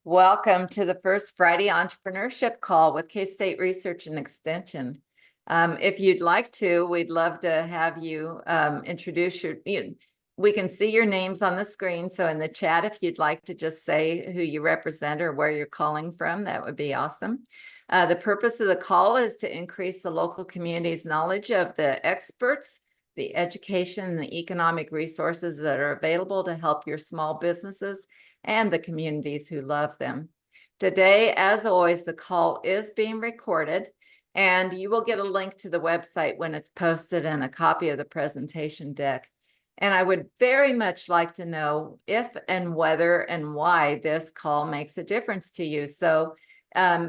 Welcome to the first Friday Entrepreneurship Call with K-State Research and Extension. If you'd like to, we'd love to have you introduce we can see your names on the screen. So in the chat, if you'd like to just say who you represent or where you're calling from, that would be awesome. The purpose of the call is to increase the local community's knowledge of the experts, the education, and the economic resources that are available to help your small businesses and the communities who love them. Today, as always, the call is being recorded, and you will get a link to the website when it's posted and a copy of the presentation deck. And I would very much like to know if and whether and why this call makes a difference to you. So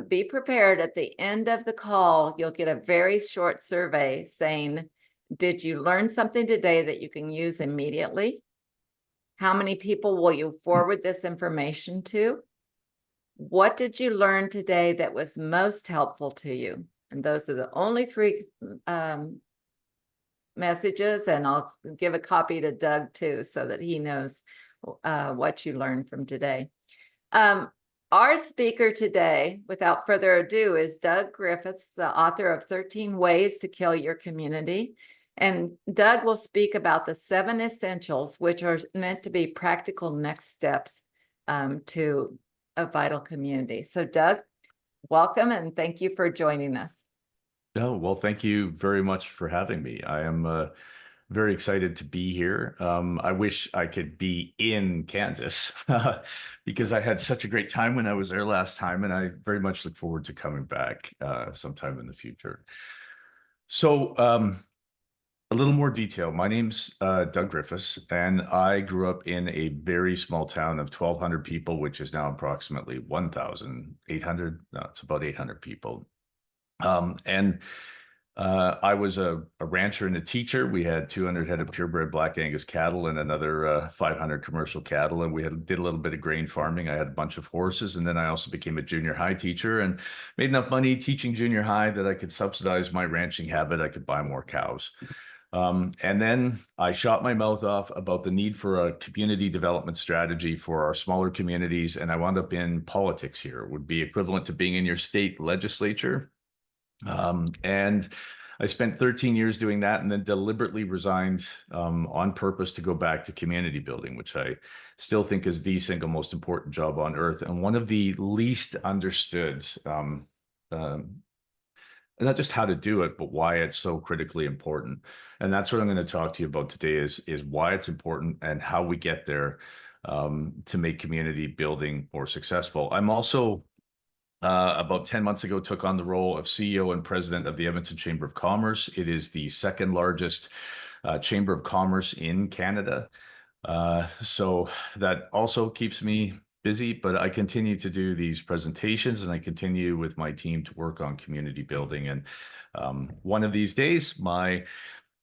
be prepared. At the end of the call, you'll get a very short survey saying, did you learn something today that you can use immediately? How many people will you forward this information to? What did you learn today that was most helpful to you? And those are the only three messages, and I'll give a copy to Doug too, so that he knows what you learned from today. Our speaker today, without further ado, is Doug Griffiths, the author of 13 Ways to Kill Your Community. And Doug will speak about the 7 essentials, which are meant to be practical next steps to a vital community. So Doug, welcome, and thank you for joining us. Oh, well, thank you very much for having me. I am very excited to be here. I wish I could be in Kansas because I had such a great time when I was there last time, and I very much look forward to coming back sometime in the future. So a little more detail. My name's Doug Griffiths, and I grew up in a very small town of 1,200 people, which is now approximately 1,800. No, it's about 800 people. I was a rancher and a teacher. We had 200 head of purebred Black Angus cattle and another 500 commercial cattle. And we did a little bit of grain farming. I had a bunch of horses. And then I also became a junior high teacher and made enough money teaching junior high that I could subsidize my ranching habit. I could buy more cows. And then I shot my mouth off about the need for a community development strategy for our smaller communities. And I wound up in politics here. It would be equivalent to being in your state legislature. And I spent 13 years doing that, and then deliberately resigned on purpose to go back to community building, which I still think is the single most important job on earth and one of the least understood. Not just how to do it, but why it's so critically important. And that's what I'm going to talk to you about today is why it's important and how we get there to make community building more successful. I'm also about 10 months ago, took on the role of CEO and president of the Edmonton Chamber of Commerce. It is the second largest chamber of commerce in Canada. So that also keeps me busy, but I continue to do these presentations and I continue with my team to work on community building. And one of these days, my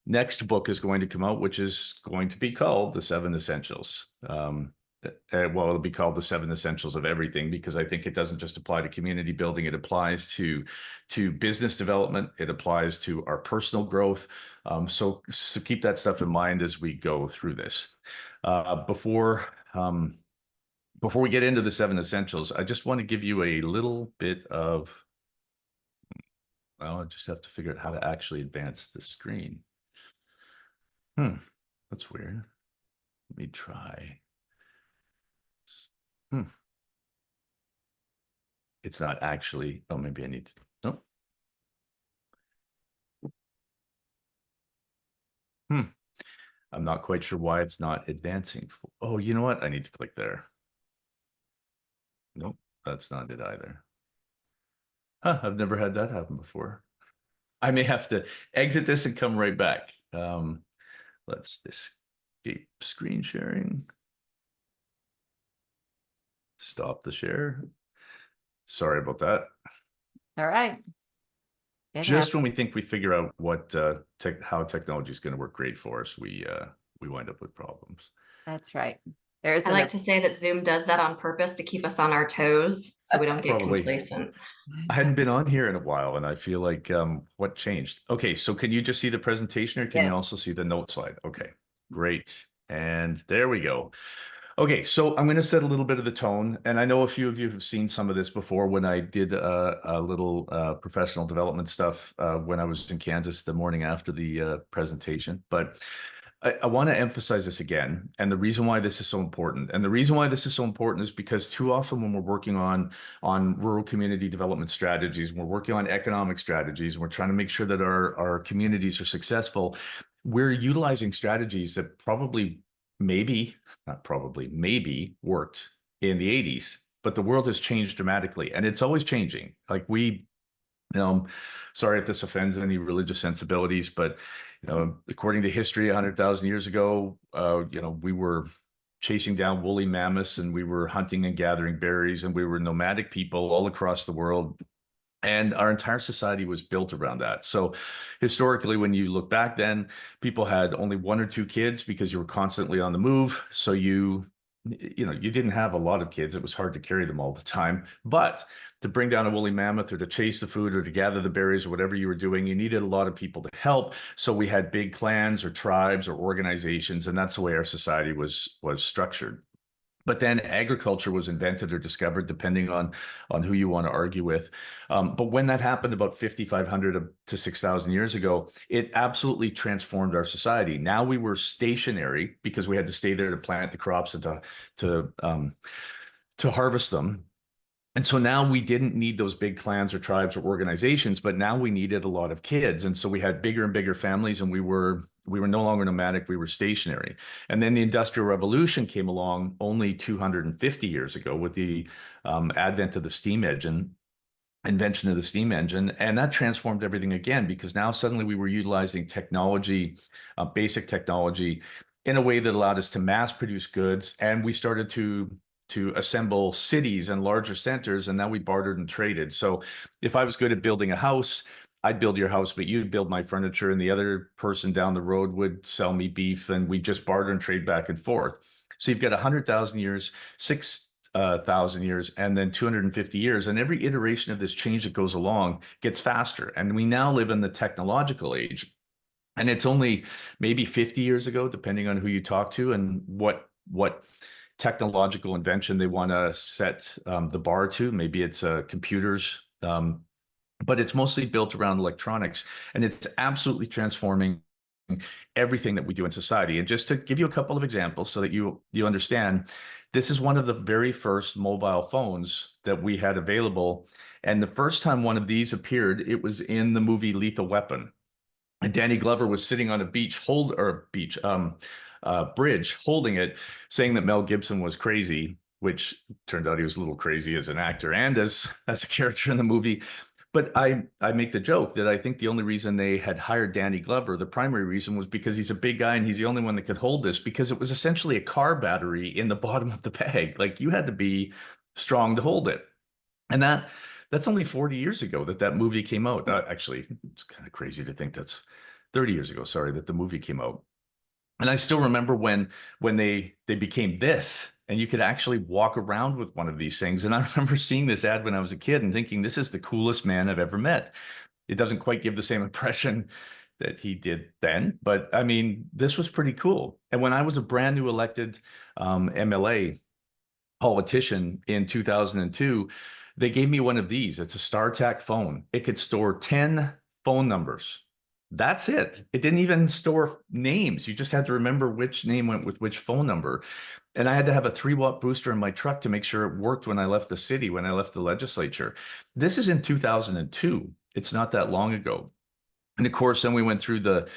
next book is going to come out, which is going to be called The 7 Essentials. Well, it'll be called The 7 Essentials of Everything, because I think it doesn't just apply to community building. It applies to business development. It applies to our personal growth. So keep that stuff in mind as we go through this. Before we get into the 7 essentials, I just want to give you a little bit of, well, I just have to figure out how to actually advance the screen. That's weird. Let me try. It's not actually, oh, maybe I need to, no. I'm not quite sure why it's not advancing. Oh, you know what? I need to click there. Nope, that's not it either. Huh, I've never had that happen before. I may have to exit this and come right back. Let's escape screen sharing. Stop the share. Sorry about that. All right. Just when we think we figure out what how technology is going to work great for us, we wind up with problems. That's right. I like to say that Zoom does that on purpose to keep us on our toes so we don't get complacent. I hadn't been on here in a while, and I feel like what changed? Okay, so can you just see the presentation, or can you also see the note slide? Okay, great. And there we go. Okay, so I'm going to set a little bit of the tone, and I know a few of you have seen some of this before when I did a little professional development stuff when I was in Kansas the morning after the presentation. But I want to emphasize this again, and the reason why this is so important, and the reason why this is so important is because too often when we're working on rural community development strategies, we're working on economic strategies, and we're trying to make sure that our communities are successful, we're utilizing strategies that probably maybe, not probably, maybe worked in the 80s, but the world has changed dramatically and it's always changing. Like sorry if this offends any religious sensibilities, but according to history, 100,000 years ago, we were chasing down woolly mammoths and we were hunting and gathering berries and we were nomadic people all across the world. And our entire society was built around that. So historically, when you look back then, people had only 1 or 2 kids because you were constantly on the move. So you didn't have a lot of kids. It was hard to carry them all the time. But to bring down a woolly mammoth or to chase the food or to gather the berries or whatever you were doing, you needed a lot of people to help. So we had big clans or tribes or organizations, and that's the way our society was structured. But then agriculture was invented or discovered, depending on who you want to argue with. But when that happened about 5,500 to 6,000 years ago, it absolutely transformed our society. Now we were stationary because we had to stay there to plant the crops and to harvest them. And so now we didn't need those big clans or tribes or organizations, but now we needed a lot of kids. And so we had bigger and bigger families, and we were no longer nomadic, we were stationary. And then the Industrial Revolution came along only 250 years ago with the advent of the steam engine, invention of the steam engine. And that transformed everything again, because now suddenly we were utilizing technology, basic technology, in a way that allowed us to mass produce goods. And we started to assemble cities and larger centers, and now we bartered and traded. So if I was good at building a house, I'd build your house, but you'd build my furniture, and the other person down the road would sell me beef, and we just barter and trade back and forth. So you've got 100,000 years, 6,000 years, and then 250 years. And every iteration of this change that goes along gets faster. And we now live in the technological age. And it's only maybe 50 years ago, depending on who you talk to and what technological invention they want to set the bar to. Maybe it's computers, but it's mostly built around electronics, and it's absolutely transforming everything that we do in society. And just to give you a couple of examples so that you understand, this is one of the very first mobile phones that we had available. And the first time one of these appeared, it was in the movie Lethal Weapon. And Danny Glover was sitting on a bridge holding it, saying that Mel Gibson was crazy, which turned out he was a little crazy as an actor and as a character in the movie. But I make the joke that I think the only reason they had hired Danny Glover, the primary reason, was because he's a big guy and he's the only one that could hold this, because it was essentially a car battery in the bottom of the bag. Like, you had to be strong to hold it. And that's only 40 years ago that movie came out. Actually, it's kind of crazy to think that's 30 years ago, sorry, that the movie came out. And I still remember when they became this, and you could actually walk around with one of these things. And I remember seeing this ad when I was a kid and thinking, this is the coolest man I've ever met. It doesn't quite give the same impression that he did then, but I mean, this was pretty cool. And when I was a brand new elected MLA politician in 2002, they gave me one of these. It's a StarTAC phone. It could store 10 phone numbers. That's it. It didn't even store names. You just had to remember which name went with which phone number. And I had to have a 3-watt booster in my truck to make sure it worked when I left the city, when I left the legislature. This is in 2002. It's not that long ago. And of course, then we went through the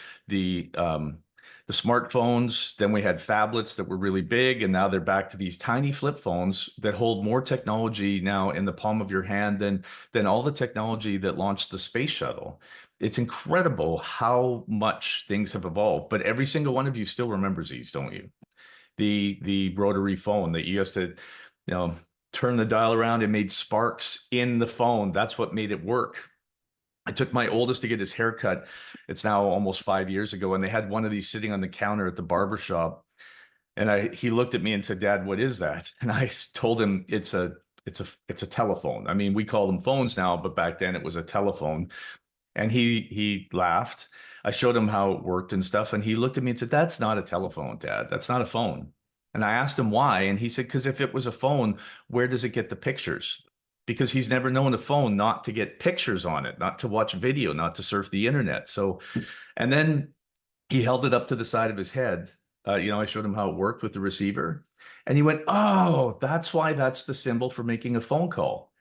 smartphones. Then we had phablets that were really big, and now they're back to these tiny flip phones that hold more technology now in the palm of your hand than all the technology that launched the space shuttle. It's incredible how much things have evolved, but every single one of you still remembers these, don't you? The rotary phone that you used to, turn the dial around and made sparks in the phone. That's what made it work. I took my oldest to get his haircut. It's now almost 5 years ago, and they had one of these sitting on the counter at the barber shop. And he looked at me and said, "Dad, what is that?" And I told him it's a telephone. I mean, we call them phones now, but back then it was a telephone. And he laughed. I showed him how it worked and stuff, and he looked at me and said, "That's not a telephone, Dad. That's not a phone." And I asked him why, and he said, because if it was a phone, where does it get the pictures? Because he's never known a phone not to get pictures on it, not to watch video, not to surf the internet. So, and then he held it up to the side of his head. I showed him how it worked with the receiver. And he went, oh, that's why that's the symbol for making a phone call.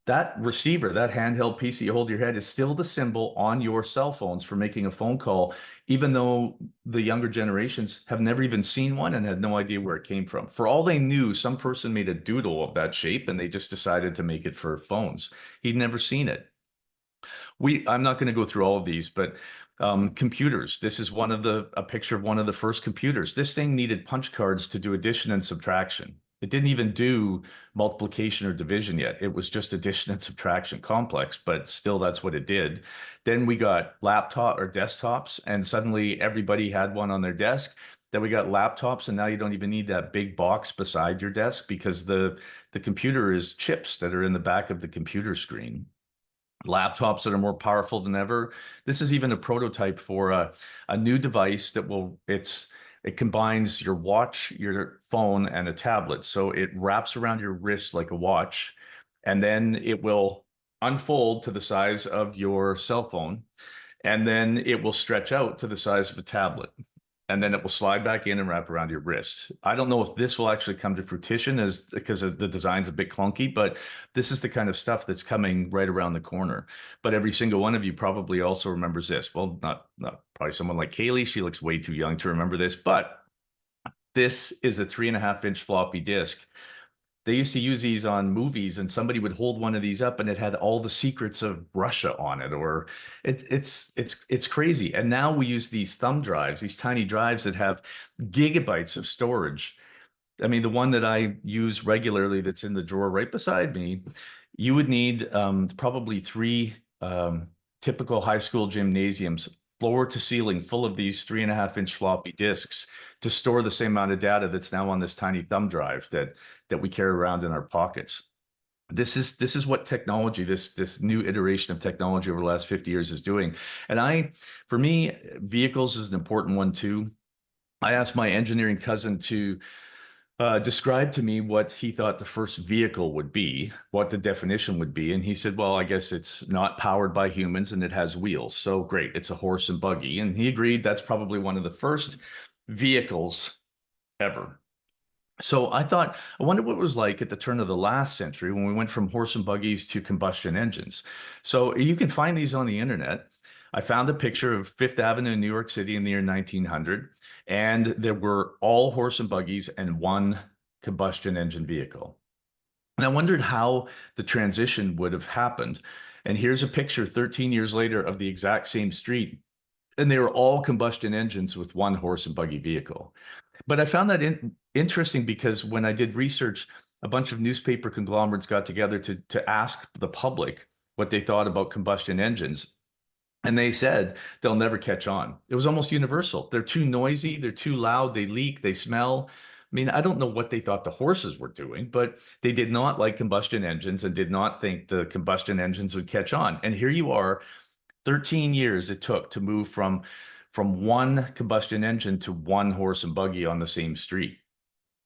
That receiver, that handheld piece that you hold your head is still the symbol on your cell phones for making a phone call, even though the younger generations have never even seen one and had no idea where it came from. For all they knew, some person made a doodle of that shape and they just decided to make it for phones. He'd never seen it. I'm not going to go through all of these, but computers. This is a picture of one of the first computers. This thing needed punch cards to do addition and subtraction. It didn't even do multiplication or division yet. It was just addition and subtraction, complex, but still that's what it did. Then we got laptop or desktops, and suddenly everybody had one on their desk. Then we got laptops, and now you don't even need that big box beside your desk because the computer is chips that are in the back of the computer screen. Laptops that are more powerful than ever. This is even a prototype for a new device that it combines your watch, your phone, and a tablet. So it wraps around your wrist like a watch, and then it will unfold to the size of your cell phone, and then it will stretch out to the size of a tablet. And then it will slide back in and wrap around your wrist. I don't know if this will actually come to fruition because the design's a bit clunky, but this is the kind of stuff that's coming right around the corner. But every single one of you probably also remembers this. Well, not probably someone like Kaylee. She looks way too young to remember this, but this is a 3.5-inch floppy disk. They used to use these on movies, and somebody would hold one of these up and it had all the secrets of Russia on it, or it's crazy. And now we use these thumb drives, these tiny drives that have gigabytes of storage. I mean, the one that I use regularly that's in the drawer right beside me, you would need probably 3 typical high school gymnasiums, floor to ceiling, full of these 3.5-inch floppy disks to store the same amount of data that's now on this tiny thumb drive that we carry around in our pockets. This is what technology, this new iteration of technology over the last 50 years is doing. And for me, vehicles is an important one too. I asked my engineering cousin to describe to me what he thought the first vehicle would be, what the definition would be. And he said, well, I guess it's not powered by humans and it has wheels. So great, it's a horse and buggy. And he agreed that's probably one of the first vehicles ever. So I wonder what it was like at the turn of the last century when we went from horse and buggies to combustion engines. So you can find these on the internet. I found a picture of Fifth Avenue in New York City in the year 1900, and there were all horse and buggies and one combustion engine vehicle. And I wondered how the transition would have happened. And here's a picture 13 years later of the exact same street, and they were all combustion engines with one horse and buggy vehicle. But I found that interesting because when I did research, a bunch of newspaper conglomerates got together to ask the public what they thought about combustion engines. And they said they'll never catch on. It was almost universal. They're too noisy, they're too loud, they leak, they smell. I mean, I don't know what they thought the horses were doing, but they did not like combustion engines and did not think the combustion engines would catch on. And here you are, 13 years it took to move from one combustion engine to one horse and buggy on the same street.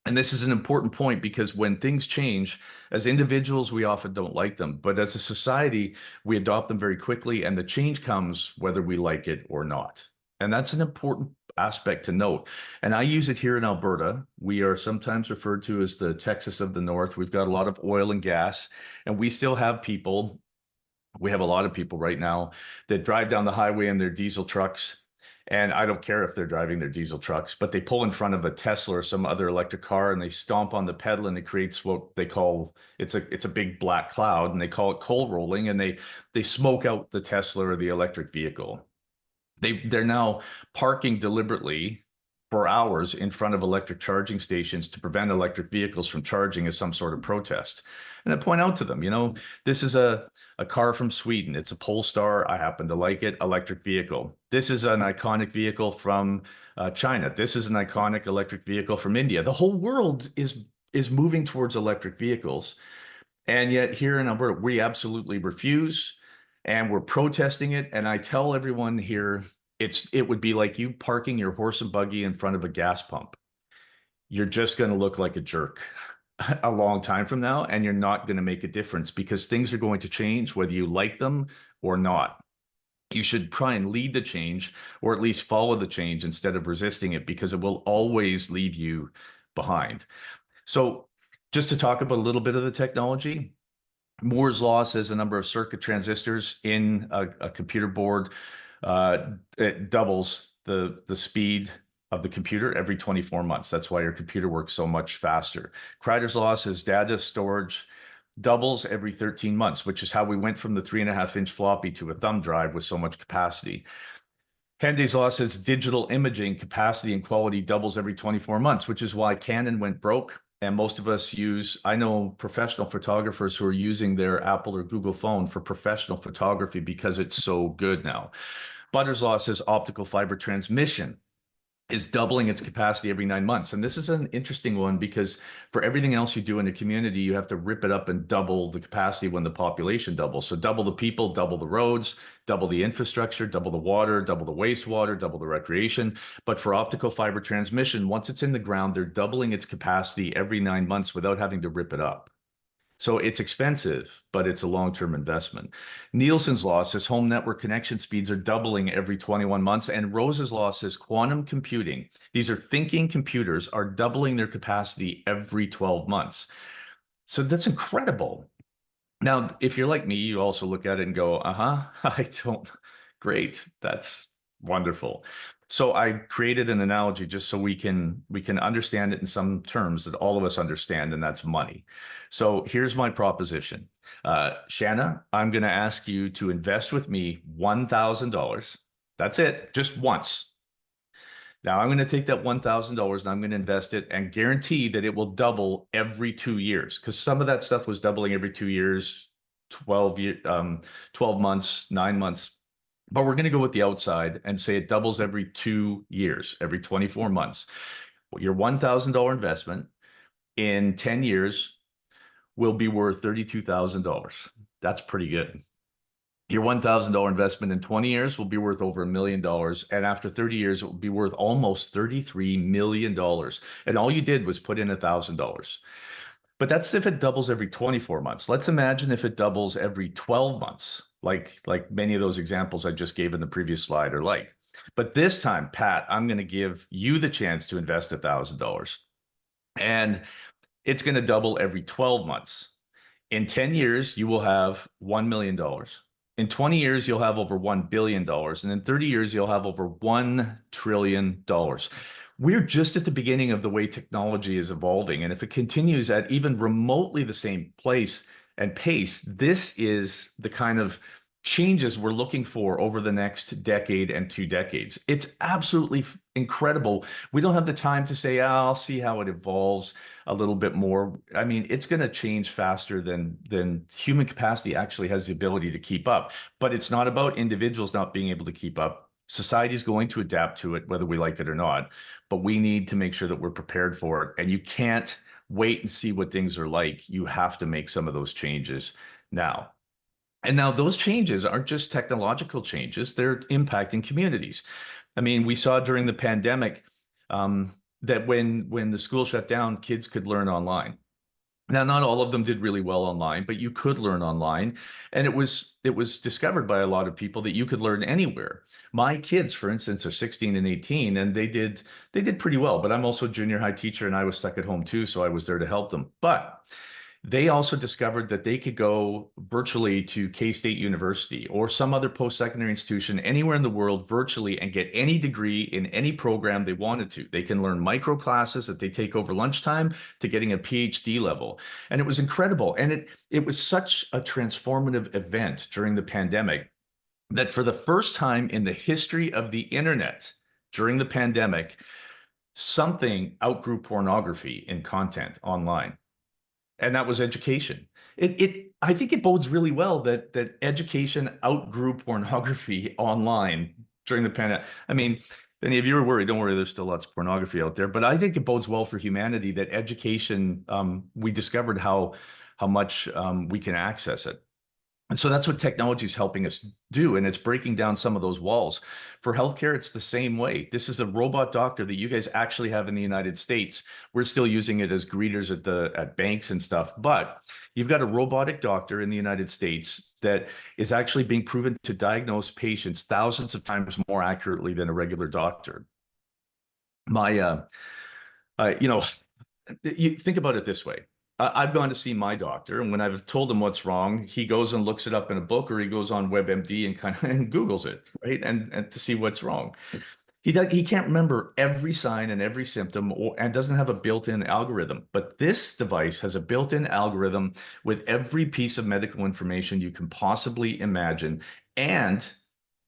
And this is an important point because when things change, as individuals, we often don't like them, but as a society, we adopt them very quickly, and the change comes whether we like it or not. And that's an important aspect to note. And I use it here in Alberta. We are sometimes referred to as the Texas of the North. We've got a lot of oil and gas, and we still have people. We have a lot of people right now that drive down the highway in their diesel trucks. And I don't care if they're driving their diesel trucks, but they pull in front of a Tesla or some other electric car and they stomp on the pedal, and it creates what they call, it's a big black cloud, and they call it coal rolling, and they smoke out the Tesla or the electric vehicle. They're now parking deliberately for hours in front of electric charging stations to prevent electric vehicles from charging as some sort of protest. And I point out to them, this is a car from Sweden. It's a Polestar. I happen to like it. Electric vehicle. This is an iconic vehicle from China. This is an iconic electric vehicle from India. The whole world is moving towards electric vehicles. And yet here in Alberta, we absolutely refuse, and we're protesting it. And I tell everyone here, it would be like you parking your horse and buggy in front of a gas pump. you're just going to look like a jerk a long time from now, and you're not going to make a difference because things are going to change whether you like them or not. You should try and lead the change, or at least follow the change instead of resisting it, because it will always leave you behind. So just to talk about a little bit of the technology, Moore's law says the number of circuit transistors in a computer board, it doubles the speed of the computer every 24 months. That's why your computer works so much faster. Kreider's law says data storage doubles every 13 months, which is how we went from the 3.5-inch floppy to a thumb drive with so much capacity. Hende's law says digital imaging capacity and quality doubles every 24 months, which is why Canon went broke. And most of us I know professional photographers who are using their Apple or Google phone for professional photography because it's so good now. Butter's law says optical fiber transmission is doubling its capacity every 9 months. And this is an interesting one because for everything else you do in a community, you have to rip it up and double the capacity when the population doubles. So double the people, double the roads, double the infrastructure, double the water, double the wastewater, double the recreation. But for optical fiber transmission, once it's in the ground, they're doubling its capacity every 9 months without having to rip it up. So it's expensive, but it's a long-term investment. Nielsen's law says home network connection speeds are doubling every 21 months. And Rose's law says quantum computing, these are thinking computers, are doubling their capacity every 12 months. So that's incredible. Now, if you're like me, you also look at it and go, great, that's wonderful. So I created an analogy just so we can understand it in some terms that all of us understand, and that's money. So here's my proposition. Shanna, I'm going to ask you to invest with me $1,000. That's it, just once. Now I'm going to take that $1,000 and I'm going to invest it and guarantee that it will double every 2 years, because some of that stuff was doubling every 2 years, 12 months, 9 months. But we're going to go with the outside and say it doubles every 2 years, every 24 months. Your $1,000 investment in 10 years will be worth $32,000. That's pretty good. Your $1,000 investment in 20 years will be worth over $1 million. And after 30 years, it will be worth almost $33 million. And all you did was put in $1,000. But that's if it doubles every 24 months. Let's imagine if it doubles every 12 months, like many of those examples I just gave in the previous slide are like. But this time, Pat, I'm going to give you the chance to invest $1,000. And it's going to double every 12 months. In 10 years, you will have $1 million. In 20 years, you'll have over $1 billion. And in 30 years, you'll have over $1 trillion. We're just at the beginning of the way technology is evolving. And if it continues at even remotely the same place and pace, this is the kind of changes we're looking for over the next decade and 2 decades. It's absolutely incredible. We don't have the time to say, I'll see how it evolves a little bit more. I mean, it's going to change faster than human capacity actually has the ability to keep up. But it's not about individuals not being able to keep up. Society is going to adapt to it, whether we like it or not. But we need to make sure that we're prepared for it. And you can't wait and see what things are like. You have to make some of those changes now. And now those changes aren't just technological changes, they're impacting communities. I mean, we saw during the pandemic that when the school shut down, kids could learn online. Now, not all of them did really well online, but you could learn online. And it was discovered by a lot of people that you could learn anywhere. My kids, for instance, are 16 and 18, and they did pretty well. But I'm also a junior high teacher, and I was stuck at home too, so I was there to help them. But they also discovered that they could go virtually to K-State University or some other post-secondary institution anywhere in the world virtually and get any degree in any program they wanted to. They can learn micro classes that they take over lunchtime to getting a PhD level. And it was incredible. And it was such a transformative event during the pandemic that for the first time in the history of the internet during the pandemic, something outgrew pornography in content online. And that was education. I think it bodes really well that education outgrew pornography online during the pandemic. I mean, if any of you are worried, don't worry, there's still lots of pornography out there. But I think it bodes well for humanity that education, we discovered how much we can access it. And so that's what technology is helping us do. And it's breaking down some of those walls. For healthcare, it's the same way. This is a robot doctor that you guys actually have in the United States. We're still using it as greeters at banks and stuff. But you've got a robotic doctor in the United States that is actually being proven to diagnose patients thousands of times more accurately than a regular doctor. You know, you think about it this way. I've gone to see my doctor, and when I've told him what's wrong, he goes and looks it up in a book, or he goes on WebMD and kind of and Googles it, right? And to see what's wrong. He can't remember every sign and every symptom, and doesn't have a built-in algorithm. But this device has a built-in algorithm with every piece of medical information you can possibly imagine, and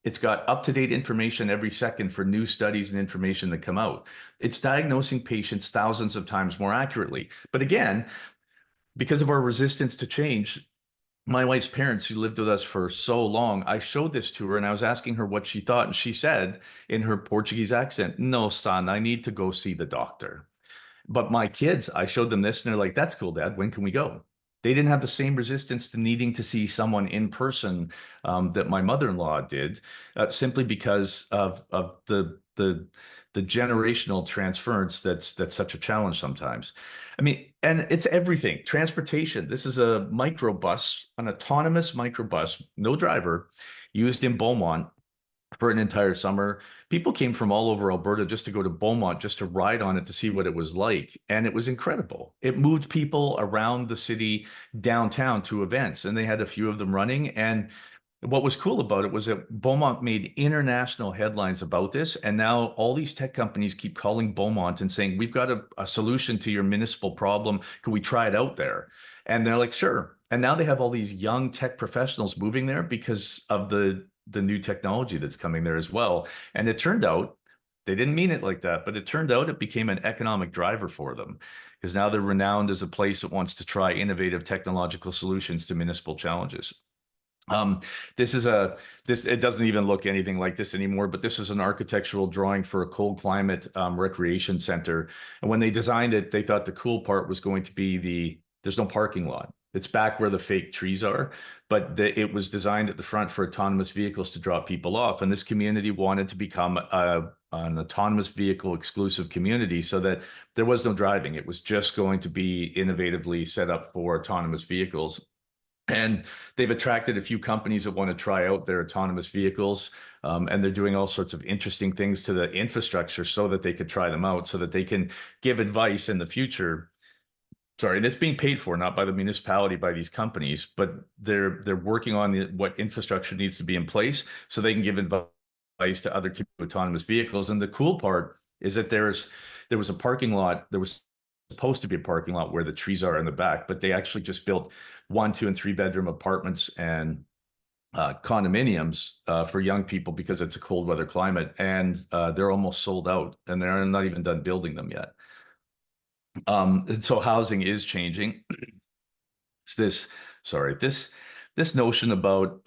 it's got up-to-date information every second for new studies and information that come out. It's diagnosing patients thousands of times more accurately. But again, because of our resistance to change, my wife's parents, who lived with us for so long, I showed this to her and I was asking her what she thought. And she said in her Portuguese accent, "No, son, I need to go see the doctor." But my kids, I showed them this and they're like, "That's cool, Dad. When can we go?" They didn't have the same resistance to needing to see someone in person that my mother-in-law did, simply because of the generational transference that's such a challenge sometimes. I mean, and it's everything. Transportation. This is a microbus, an autonomous microbus, no driver, used in Beaumont for an entire summer. People came from all over Alberta just to go to Beaumont, just to ride on it, to see what it was like. And it was incredible. It moved people around the city downtown to events, and they had a few of them running. And what was cool about it was that Beaumont made international headlines about this. And now all these tech companies keep calling Beaumont and saying, "We've got a solution to your municipal problem. Can we try it out there?" And they're like, "Sure." And now they have all these young tech professionals moving there because of the new technology that's coming there as well. And it turned out, they didn't mean it like that, but it turned out it became an economic driver for them, because now they're renowned as a place that wants to try innovative technological solutions to municipal challenges. This is it doesn't even look anything like this anymore, but this is an architectural drawing for a cold climate recreation center. And when they designed it, they thought the cool part was going to be there's no parking lot. It's back where the fake trees are, but it was designed at the front for autonomous vehicles to drop people off. And this community wanted to become an autonomous vehicle exclusive community, so that there was no driving. It was just going to be innovatively set up for autonomous vehicles. And they've attracted a few companies that want to try out their autonomous vehicles. And they're doing all sorts of interesting things to the infrastructure so that they could try them out, so that they can give advice in the future. Sorry, and it's being paid for, not by the municipality, by these companies, but they're working on what infrastructure needs to be in place so they can give advice to other autonomous vehicles. And the cool part is that there was a parking lot. There was supposed to be a parking lot where the trees are in the back, but they actually just built 1, 2, and 3 bedroom apartments and condominiums for young people, because it's a cold weather climate, and they're almost sold out, and they're not even done building them yet. And so housing is changing. It's this notion about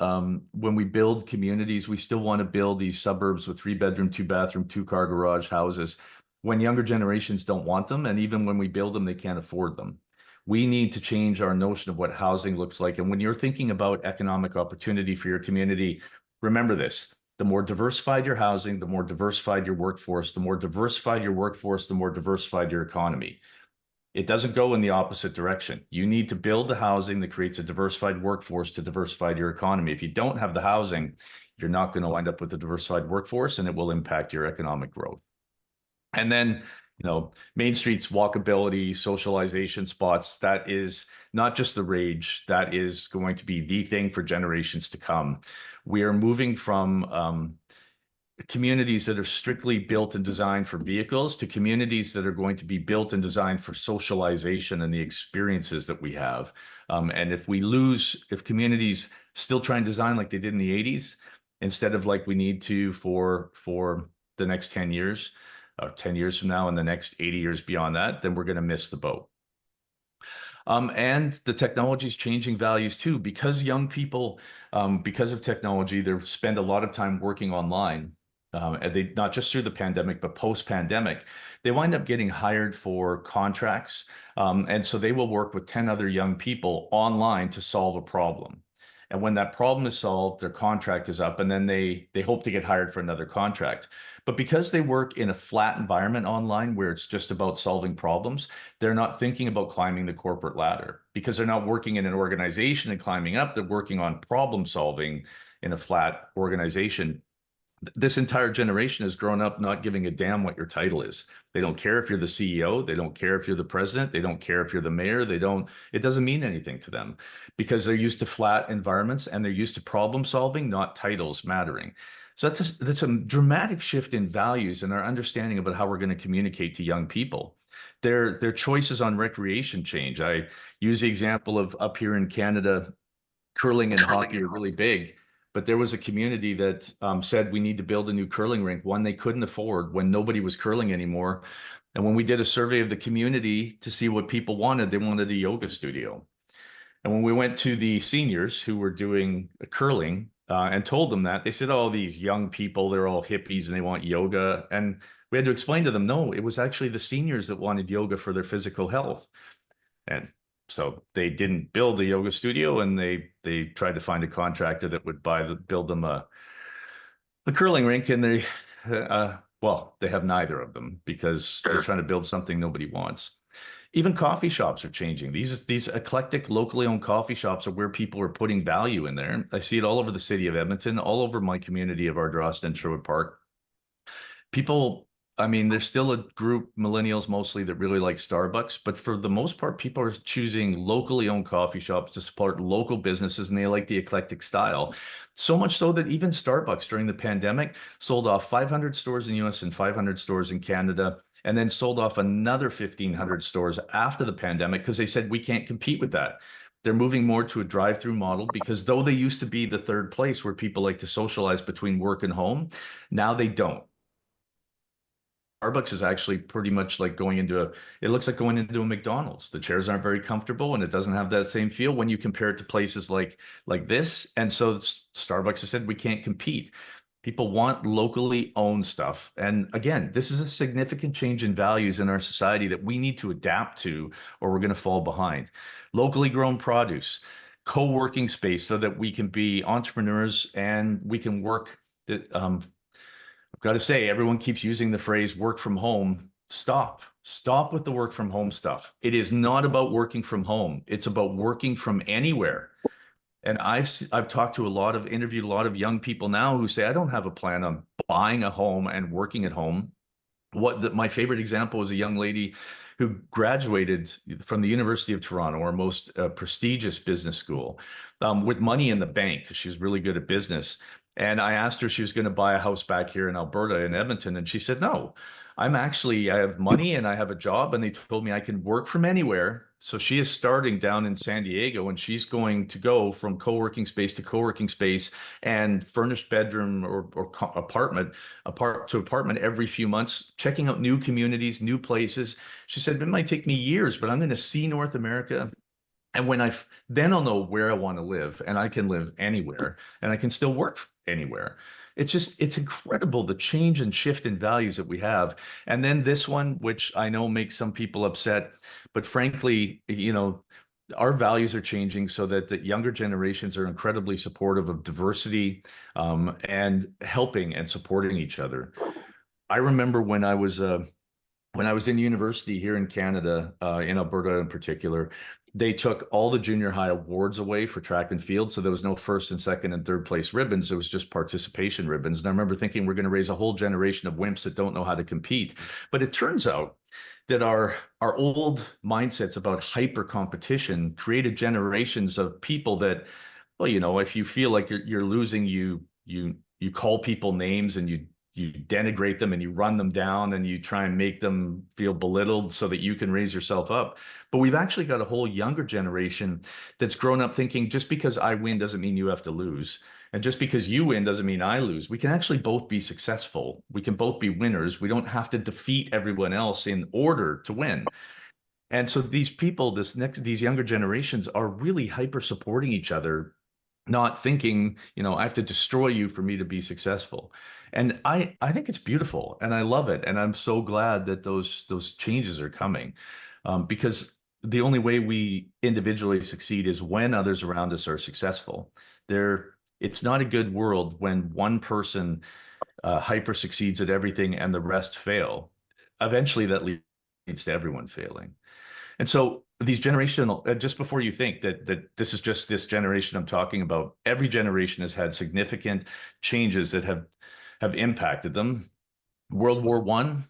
when we build communities, we still want to build these suburbs with 3 bedroom, 2 bathroom, 2-car garage houses, when younger generations don't want them. And even when we build them, they can't afford them. We need to change our notion of what housing looks like. And when you're thinking about economic opportunity for your community, remember this: the more diversified your housing, the more diversified your workforce, the more diversified your workforce, the more diversified your economy. It doesn't go in the opposite direction. You need to build the housing that creates a diversified workforce to diversify your economy. If you don't have the housing, you're not going to wind up with a diversified workforce, and it will impact your economic growth. And then, Main Street's walkability, socialization spots, that is not just the rage, that is going to be the thing for generations to come. We are moving from communities that are strictly built and designed for vehicles to communities that are going to be built and designed for socialization and the experiences that we have. And if communities still try and design like they did in the 80s, instead of like we need to for the next 10 years, 10 years from now and the next 80 years beyond that, then we're going to miss the boat. And the technology is changing values too, because young people, because of technology, they spend a lot of time working online. And they, not just through the pandemic, but post-pandemic, they wind up getting hired for contracts. And so they will work with 10 other young people online to solve a problem. And when that problem is solved, their contract is up, and then they hope to get hired for another contract. But because they work in a flat environment online where it's just about solving problems, they're not thinking about climbing the corporate ladder, because they're not working in an organization and climbing up. They're working on problem solving in a flat organization. This entire generation has grown up not giving a damn what your title is. They don't care if you're the CEO. They don't care if you're the president. They don't care if you're the mayor. It doesn't mean anything to them, because they're used to flat environments and they're used to problem solving, not titles mattering. So that's a dramatic shift in values and our understanding about how we're going to communicate to young people. Their choices on recreation change. I use the example of up here in Canada, curling and hockey are really big. But there was a community that said we need to build a new curling rink, one they couldn't afford when nobody was curling anymore. And when we did a survey of the community to see what people wanted, they wanted a yoga studio. And when we went to the seniors who were doing curling and told them that, they said, oh, these young people, they're all hippies and they want yoga. And we had to explain to them, no, it was actually the seniors that wanted yoga for their physical health. And so they didn't build a yoga studio, and they tried to find a contractor that would build them a curling rink, and they they have neither of them, because they're trying to build something nobody wants. Even coffee shops are changing. These eclectic, locally owned coffee shops are where people are putting value in there. I see it all over the city of Edmonton, all over my community of Ardrossan and Sherwood Park. People, I mean, there's still a group, millennials mostly, that really like Starbucks, but for the most part, people are choosing locally owned coffee shops to support local businesses, and they like the eclectic style. So much so that even Starbucks during the pandemic sold off 500 stores in the US and 500 stores in Canada, and then sold off another 1,500 stores after the pandemic, because they said we can't compete with that. They're moving more to a drive-through model, because though they used to be the third place where people like to socialize between work and home, now they don't. Starbucks is actually pretty much like it looks like going into a McDonald's. The chairs aren't very comfortable, and it doesn't have that same feel when you compare it to places like this. And so Starbucks has said we can't compete. People want locally owned stuff. And again, this is a significant change in values in our society that we need to adapt to, or we're going to fall behind. Locally grown produce, co-working space, so that we can be entrepreneurs and we can work. I've got to say, everyone keeps using the phrase work from home. Stop with the work from home stuff. It is not about working from home. It's about working from anywhere. And I've talked to interviewed a lot of young people now who say, I don't have a plan on buying a home and working at home. My favorite example is a young lady who graduated from the University of Toronto, our most prestigious business school, with money in the bank, because she was really good at business. And I asked her if she was going to buy a house back here in Alberta, in Edmonton. And she said, no, I have money and I have a job, and they told me I can work from anywhere. So she is starting down in San Diego, and she's going to go from co-working space to co-working space and furnished bedroom or apartment to apartment every few months, checking out new communities, new places. She said, it might take me years, but I'm going to see North America. And then I'll know where I want to live, and I can live anywhere, and I can still work anywhere. It's incredible, the change and shift in values that we have. And then this one, which I know makes some people upset, but frankly, our values are changing so that the younger generations are incredibly supportive of diversity, and helping and supporting each other. I remember when I was in university here in Canada, in Alberta in particular, they took all the junior high awards away for track and field. So there was no first and second and third place ribbons. It was just participation ribbons. And I remember thinking, we're going to raise a whole generation of wimps that don't know how to compete. But it turns out that our old mindsets about hyper competition created generations of people that, well, if you feel like you're losing, you call people names, and you denigrate them, and you run them down, and you try and make them feel belittled so that you can raise yourself up. But we've actually got a whole younger generation that's grown up thinking, just because I win doesn't mean you have to lose. And just because you win doesn't mean I lose. We can actually both be successful. We can both be winners. We don't have to defeat everyone else in order to win. And so these people, these younger generations, are really hyper supporting each other, not thinking, I have to destroy you for me to be successful. And I think it's beautiful, and I love it. And I'm so glad that those changes are coming, because the only way we individually succeed is when others around us are successful. It's not a good world when one person hyper succeeds at everything and the rest fail. Eventually, that leads to everyone failing. And so these generational, just before you think that this is just this generation I'm talking about, every generation has had significant changes that have impacted them. World War One,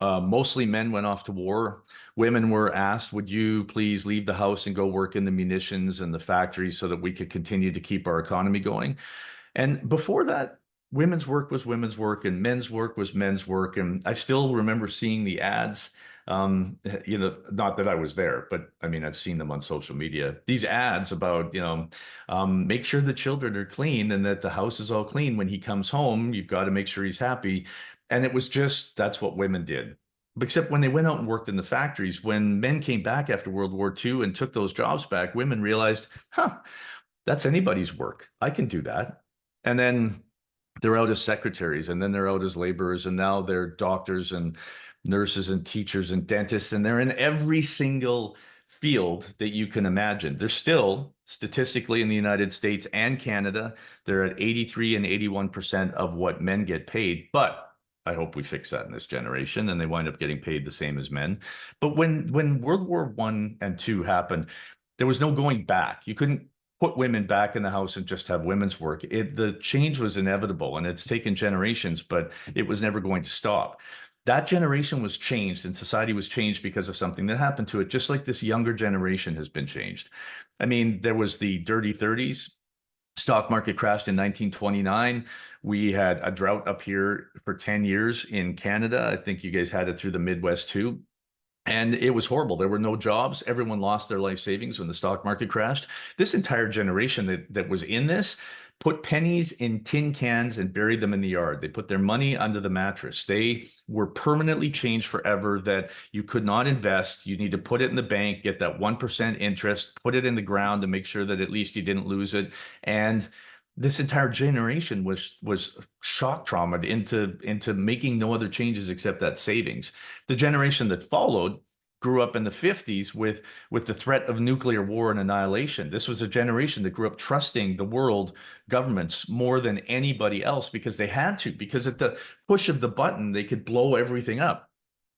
mostly men went off to war. Women were asked, would you please leave the house and go work in the munitions and the factories so that we could continue to keep our economy going? And before that, women's work was women's work and men's work was men's work. And I still remember seeing the ads, not that I was there, but I mean, I've seen them on social media, these ads about, make sure the children are clean and that the house is all clean. When he comes home, you've got to make sure he's happy. And it was just, that's what women did. Except when they went out and worked in the factories, when men came back after World War II and took those jobs back, women realized, that's anybody's work. I can do that. And then they're out as secretaries, and then they're out as laborers, and now they're doctors and nurses and teachers and dentists, and they're in every single field that you can imagine. They're still statistically in the United States and Canada, they're at 83 and 81% of what men get paid. But I hope we fix that in this generation and they wind up getting paid the same as men. But when World War One and Two happened, there was no going back. You couldn't put women back in the house and just have women's work. The change was inevitable, and it's taken generations, but it was never going to stop. That generation was changed and society was changed because of something that happened to it, just like this younger generation has been changed. I mean, there was the dirty 30s. Stock market crashed in 1929. We had a drought up here for 10 years in Canada. I think you guys had it through the Midwest too. And it was horrible. There were no jobs. Everyone lost their life savings when the stock market crashed. This entire generation that was in this put pennies in tin cans and buried them in the yard. They put their money under the mattress. They were permanently changed forever, that you could not invest. You need to put it in the bank, get that 1% interest, put it in the ground to make sure that at least you didn't lose it. And this entire generation was shock traumatized into making no other changes except that savings. The generation that followed grew up in the 50s with the threat of nuclear war and annihilation. This was a generation that grew up trusting the world governments more than anybody else because they had to, because at the push of the button, they could blow everything up.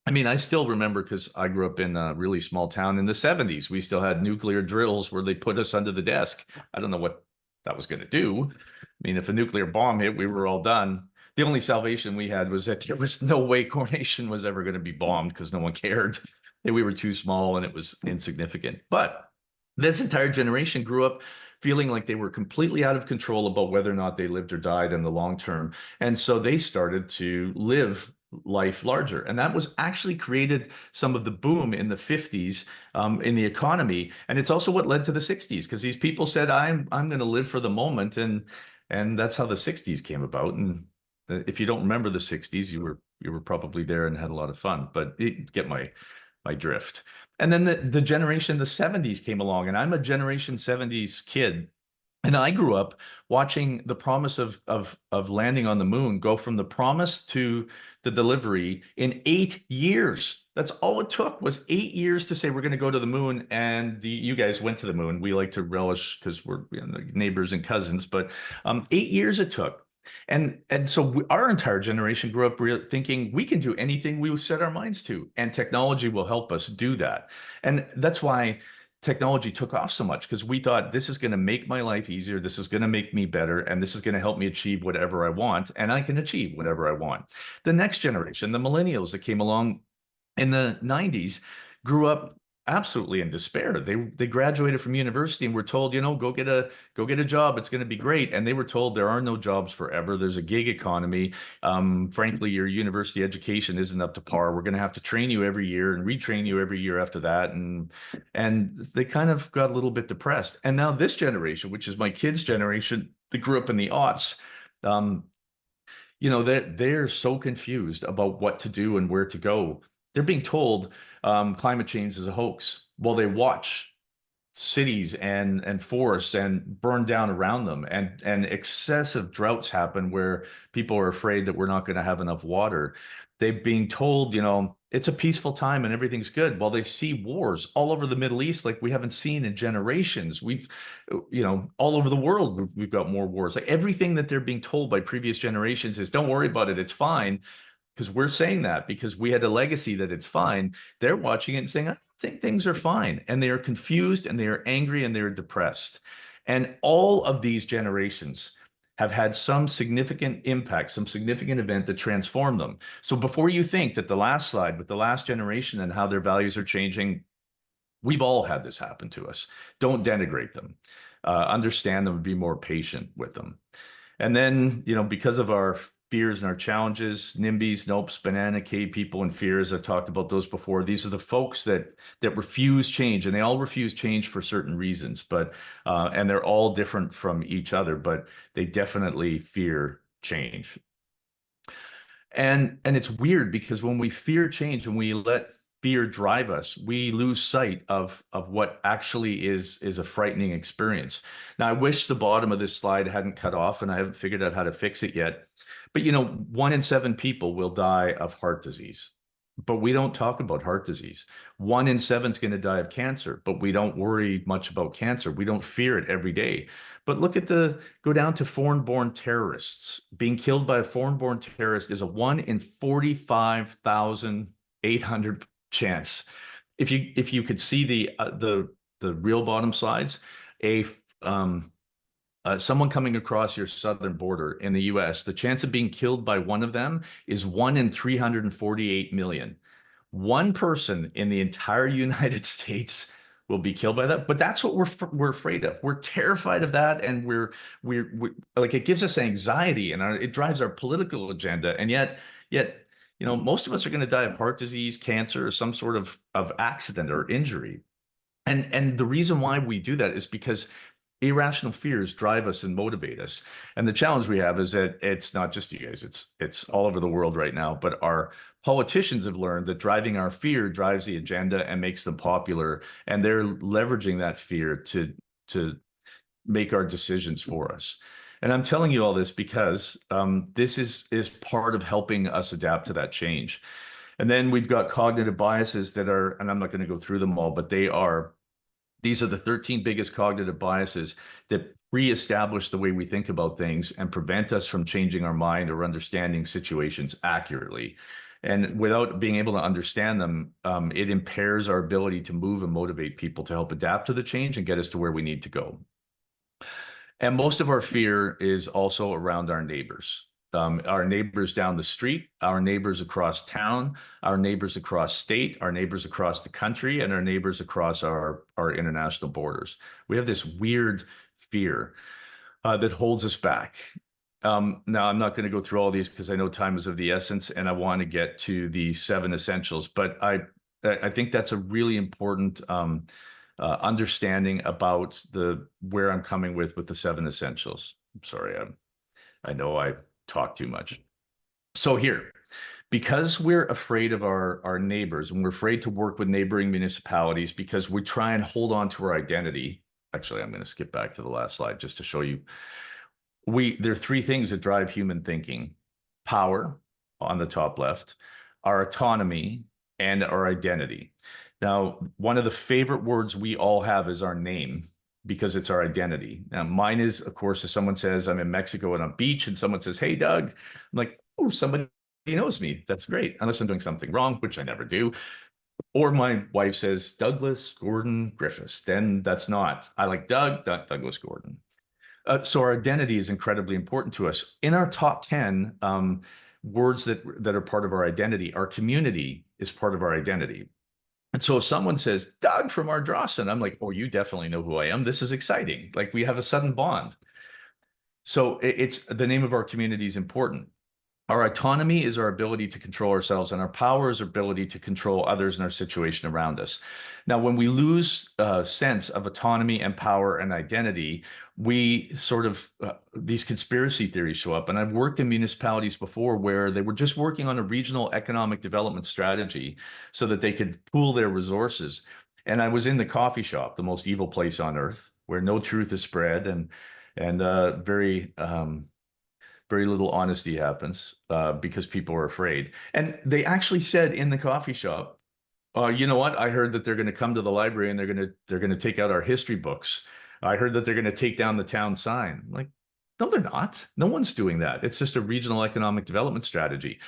I mean, I still remember, because I grew up in a really small town in the 70s. We still had nuclear drills where they put us under the desk. I don't know what that was going to do. I mean, if a nuclear bomb hit, we were all done. The only salvation we had was that there was no way Coronation was ever going to be bombed because no one cared. We were too small and it was insignificant. But this entire generation grew up feeling like they were completely out of control about whether or not they lived or died in the long term. And so they started to live life larger. And that was actually created some of the boom in the 50s in the economy. And it's also what led to the 60s, because these people said, I'm going to live for the moment. And that's how the 60s came about. And if you don't remember the 60s, you were probably there and had a lot of fun, but you get my drift. And then the generation, the 70s came along, and I'm a generation 70s kid. And I grew up watching the promise of landing on the moon go from the promise to the delivery in 8 years. That's all it took, was 8 years to say we're going to go to the moon. And you guys went to the moon. We like to relish because we're neighbors and cousins, but 8 years it took. And so our entire generation grew up thinking we can do anything we set our minds to, and technology will help us do that. And that's why technology took off so much, because we thought this is going to make my life easier. This is going to make me better. And this is going to help me achieve whatever I want. And I can achieve whatever I want. The next generation, the millennials that came along in the 90s, grew up absolutely in despair. They graduated from university and were told, go get a job. It's going to be great. And they were told there are no jobs forever. There's a gig economy. Frankly, your university education isn't up to par. We're going to have to train you every year and retrain you every year after that. And they kind of got a little bit depressed. And now this generation, which is my kids' generation, that grew up in the aughts, they're so confused about what to do and where to go. They're being told climate change is a hoax while they watch cities and forests and burn down around them, and excessive droughts happen where people are afraid that we're not going to have enough water. They're being told, it's a peaceful time and everything's good. Well, they see wars all over the Middle East like we haven't seen in generations. We've, all over the world, we've got more wars. Like everything that they're being told by previous generations is, don't worry about it, it's fine. Because we're saying that because we had a legacy that it's fine. They're watching it and saying, I think things are fine. And they are confused and they are angry and they're depressed. And all of these generations have had some significant impact, some significant event to transform them. So before you think that the last slide with the last generation and how their values are changing, we've all had this happen to us. Don't denigrate them. Understand them and be more patient with them. And then, because of our fears and our challenges, NIMBYs, NOPEs, banana cave people and fears, I've talked about those before. These are the folks that refuse change, and they all refuse change for certain reasons, but and they're all different from each other, but they definitely fear change. And it's weird because when we fear change and we let fear drive us, we lose sight of what actually is a frightening experience. Now, I wish the bottom of this slide hadn't cut off, and I haven't figured out how to fix it yet. But 1 in 7 people will die of heart disease. But we don't talk about heart disease. 1 in 7 is going to die of cancer, but we don't worry much about cancer. We don't fear it every day. But go down to foreign-born terrorists. Being killed by a foreign-born terrorist is a 1 in 45,800 chance. If you could see the real bottom slides, someone coming across your southern border in the US, the chance of being killed by one of them is 1 in 348 million. One person in the entire United States will be killed by that, but that's what we're afraid of. We're terrified of that, and we're like, it gives us anxiety, and it drives our political agenda. And yet, most of us are going to die of heart disease, cancer, or some sort of accident or injury. And the reason why we do that is because irrational fears drive us and motivate us. And the challenge we have is that it's not just you guys, it's all over the world right now, but our politicians have learned that driving our fear drives the agenda and makes them popular. And they're leveraging that fear to make our decisions for us. And I'm telling you all this because this is part of helping us adapt to that change. And then we've got cognitive biases that are, and I'm not going to go through them all, but these are the 13 biggest cognitive biases that reestablish the way we think about things and prevent us from changing our mind or understanding situations accurately. And without being able to understand them, it impairs our ability to move and motivate people to help adapt to the change and get us to where we need to go. And most of our fear is also around our neighbors. Our neighbors down the street, our neighbors across town, our neighbors across state, our neighbors across the country, and our neighbors across our international borders. We have this weird fear that holds us back. Now, I'm not going to go through all these because I know time is of the essence, and I want to get to the 7 essentials. But I think that's a really important understanding about where I'm coming with the 7 essentials. I'm sorry, I know I talk too much. So here, because we're afraid of our neighbors and we're afraid to work with neighboring municipalities because we try and hold on to our identity. Actually, I'm going to skip back to the last slide just to show you. There are 3 things that drive human thinking: power on the top left, our autonomy, and our identity. Now, one of the favorite words we all have is our name, because it's our identity. Now, mine is, of course, if someone says I'm in Mexico on a beach and someone says, "Hey, Doug," I'm like, "Oh, somebody knows me. That's great." Unless I'm doing something wrong, which I never do. Or my wife says, "Douglas Gordon Griffiths." Then that's not. I like Douglas Gordon. So our identity is incredibly important to us. In our top 10 words that are part of our identity, our community is part of our identity. And so if someone says, "Doug from Ardrossan," I'm like, "Oh, you definitely know who I am. This is exciting." Like, we have a sudden bond. So it's the name of our community is important. Our autonomy is our ability to control ourselves, and our power is our ability to control others and our situation around us. Now, when we lose a sense of autonomy and power and identity, we sort of, these conspiracy theories show up. And I've worked in municipalities before where they were just working on a regional economic development strategy so that they could pool their resources. And I was in the coffee shop, the most evil place on earth, where no truth is spread, and very very little honesty happens because people are afraid. And they actually said in the coffee shop, you know what? I heard that they're going to come to the library and they're going to take out our history books. I heard that they're going to take down the town sign. Like, no, they're not. No one's doing that. It's just a regional economic development strategy.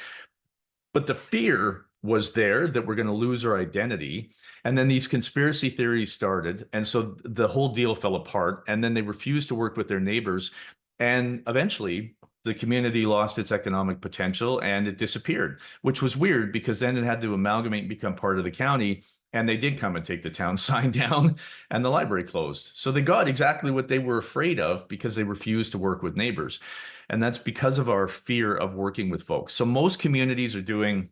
But the fear was there that we're going to lose our identity. And then these conspiracy theories started. And so the whole deal fell apart. And then they refused to work with their neighbors. And eventually, the community lost its economic potential and it disappeared, which was weird because then it had to amalgamate and become part of the county. And they did come and take the town sign down and the library closed. So they got exactly what they were afraid of because they refused to work with neighbors. And that's because of our fear of working with folks. So most communities are doing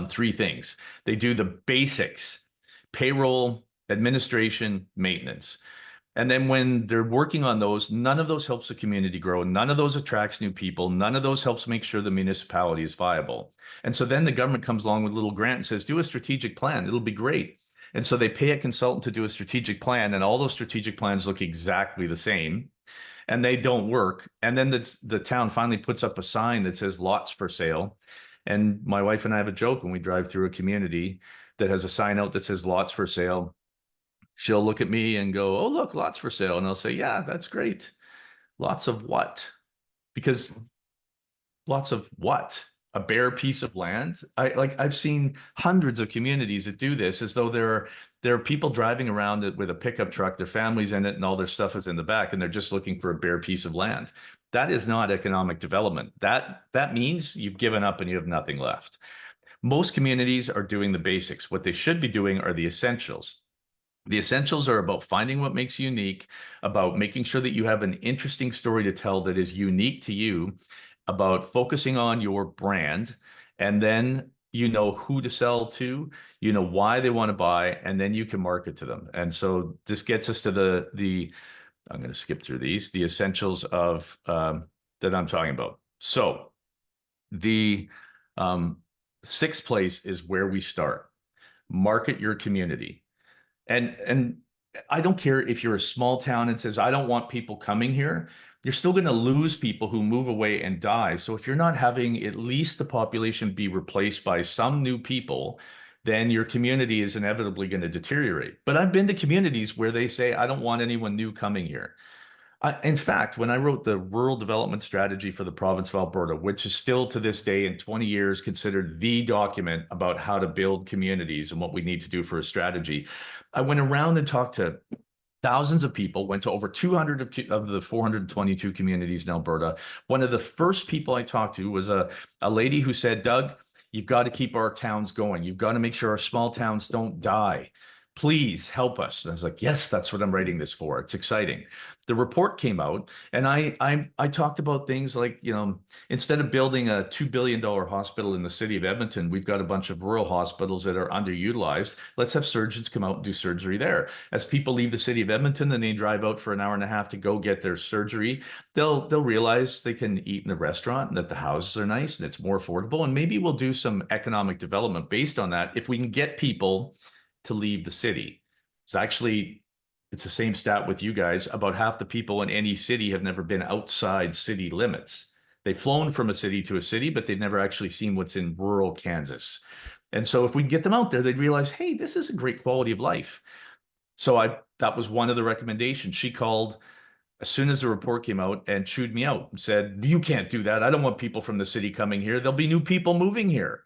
three things. They do the basics: payroll, administration, maintenance. And then when they're working on those, none of those helps the community grow. None of those attracts new people. None of those helps make sure the municipality is viable. And so then the government comes along with a little grant and says, do a strategic plan. It'll be great. And so they pay a consultant to do a strategic plan, and all those strategic plans look exactly the same, and they don't work. And then the town finally puts up a sign that says lots for sale. And my wife and I have a joke when we drive through a community that has a sign out that says lots for sale. She'll look at me and go, oh, look, lots for sale. And I'll say, yeah, that's great. Lots of what? Because lots of what? A bare piece of land? I've seen hundreds of communities that do this as though there are people driving around it with a pickup truck, their families in it, and all their stuff is in the back, and they're just looking for a bare piece of land. That is not economic development. That means you've given up and you have nothing left. Most communities are doing the basics. What they should be doing are the essentials. The essentials are about finding what makes you unique, about making sure that you have an interesting story to tell that is unique to you, about focusing on your brand, and then you know who to sell to, you know why they want to buy, and then you can market to them. And so this gets us to the I'm going to skip through these, the essentials of that I'm talking about. So the sixth place is where we start. Market your community. And I don't care if you're a small town and says, I don't want people coming here. You're still going to lose people who move away and die. So if you're not having at least the population be replaced by some new people, then your community is inevitably going to deteriorate. But I've been to communities where they say, I don't want anyone new coming here. In fact, when I wrote the rural development strategy for the province of Alberta, which is still to this day in 20 years considered the document about how to build communities and what we need to do for a strategy, I went around and talked to thousands of people, went to over 200 of the 422 communities in Alberta. One of the first people I talked to was a lady who said, Doug, you've got to keep our towns going. You've got to make sure our small towns don't die. Please help us. And I was like, yes, that's what I'm writing this for. It's exciting. The report came out, and I talked about things like, you know, instead of building a $2 billion hospital in the city of Edmonton, we've got a bunch of rural hospitals that are underutilized. Let's have surgeons come out and do surgery there. As people leave the city of Edmonton and they drive out for an hour and a half to go get their surgery, they'll realize they can eat in a restaurant and that the houses are nice and it's more affordable. And maybe we'll do some economic development based on that if we can get people to leave the city. It's the same stat with you guys. About half the people in any city have never been outside city limits. They've flown from a city to a city, but they've never actually seen what's in rural Kansas. And so if we get them out there, they'd realize, hey, this is a great quality of life. So that was one of the recommendations. She called as soon as the report came out and chewed me out and said, you can't do that. I don't want people from the city coming here. There'll be new people moving here.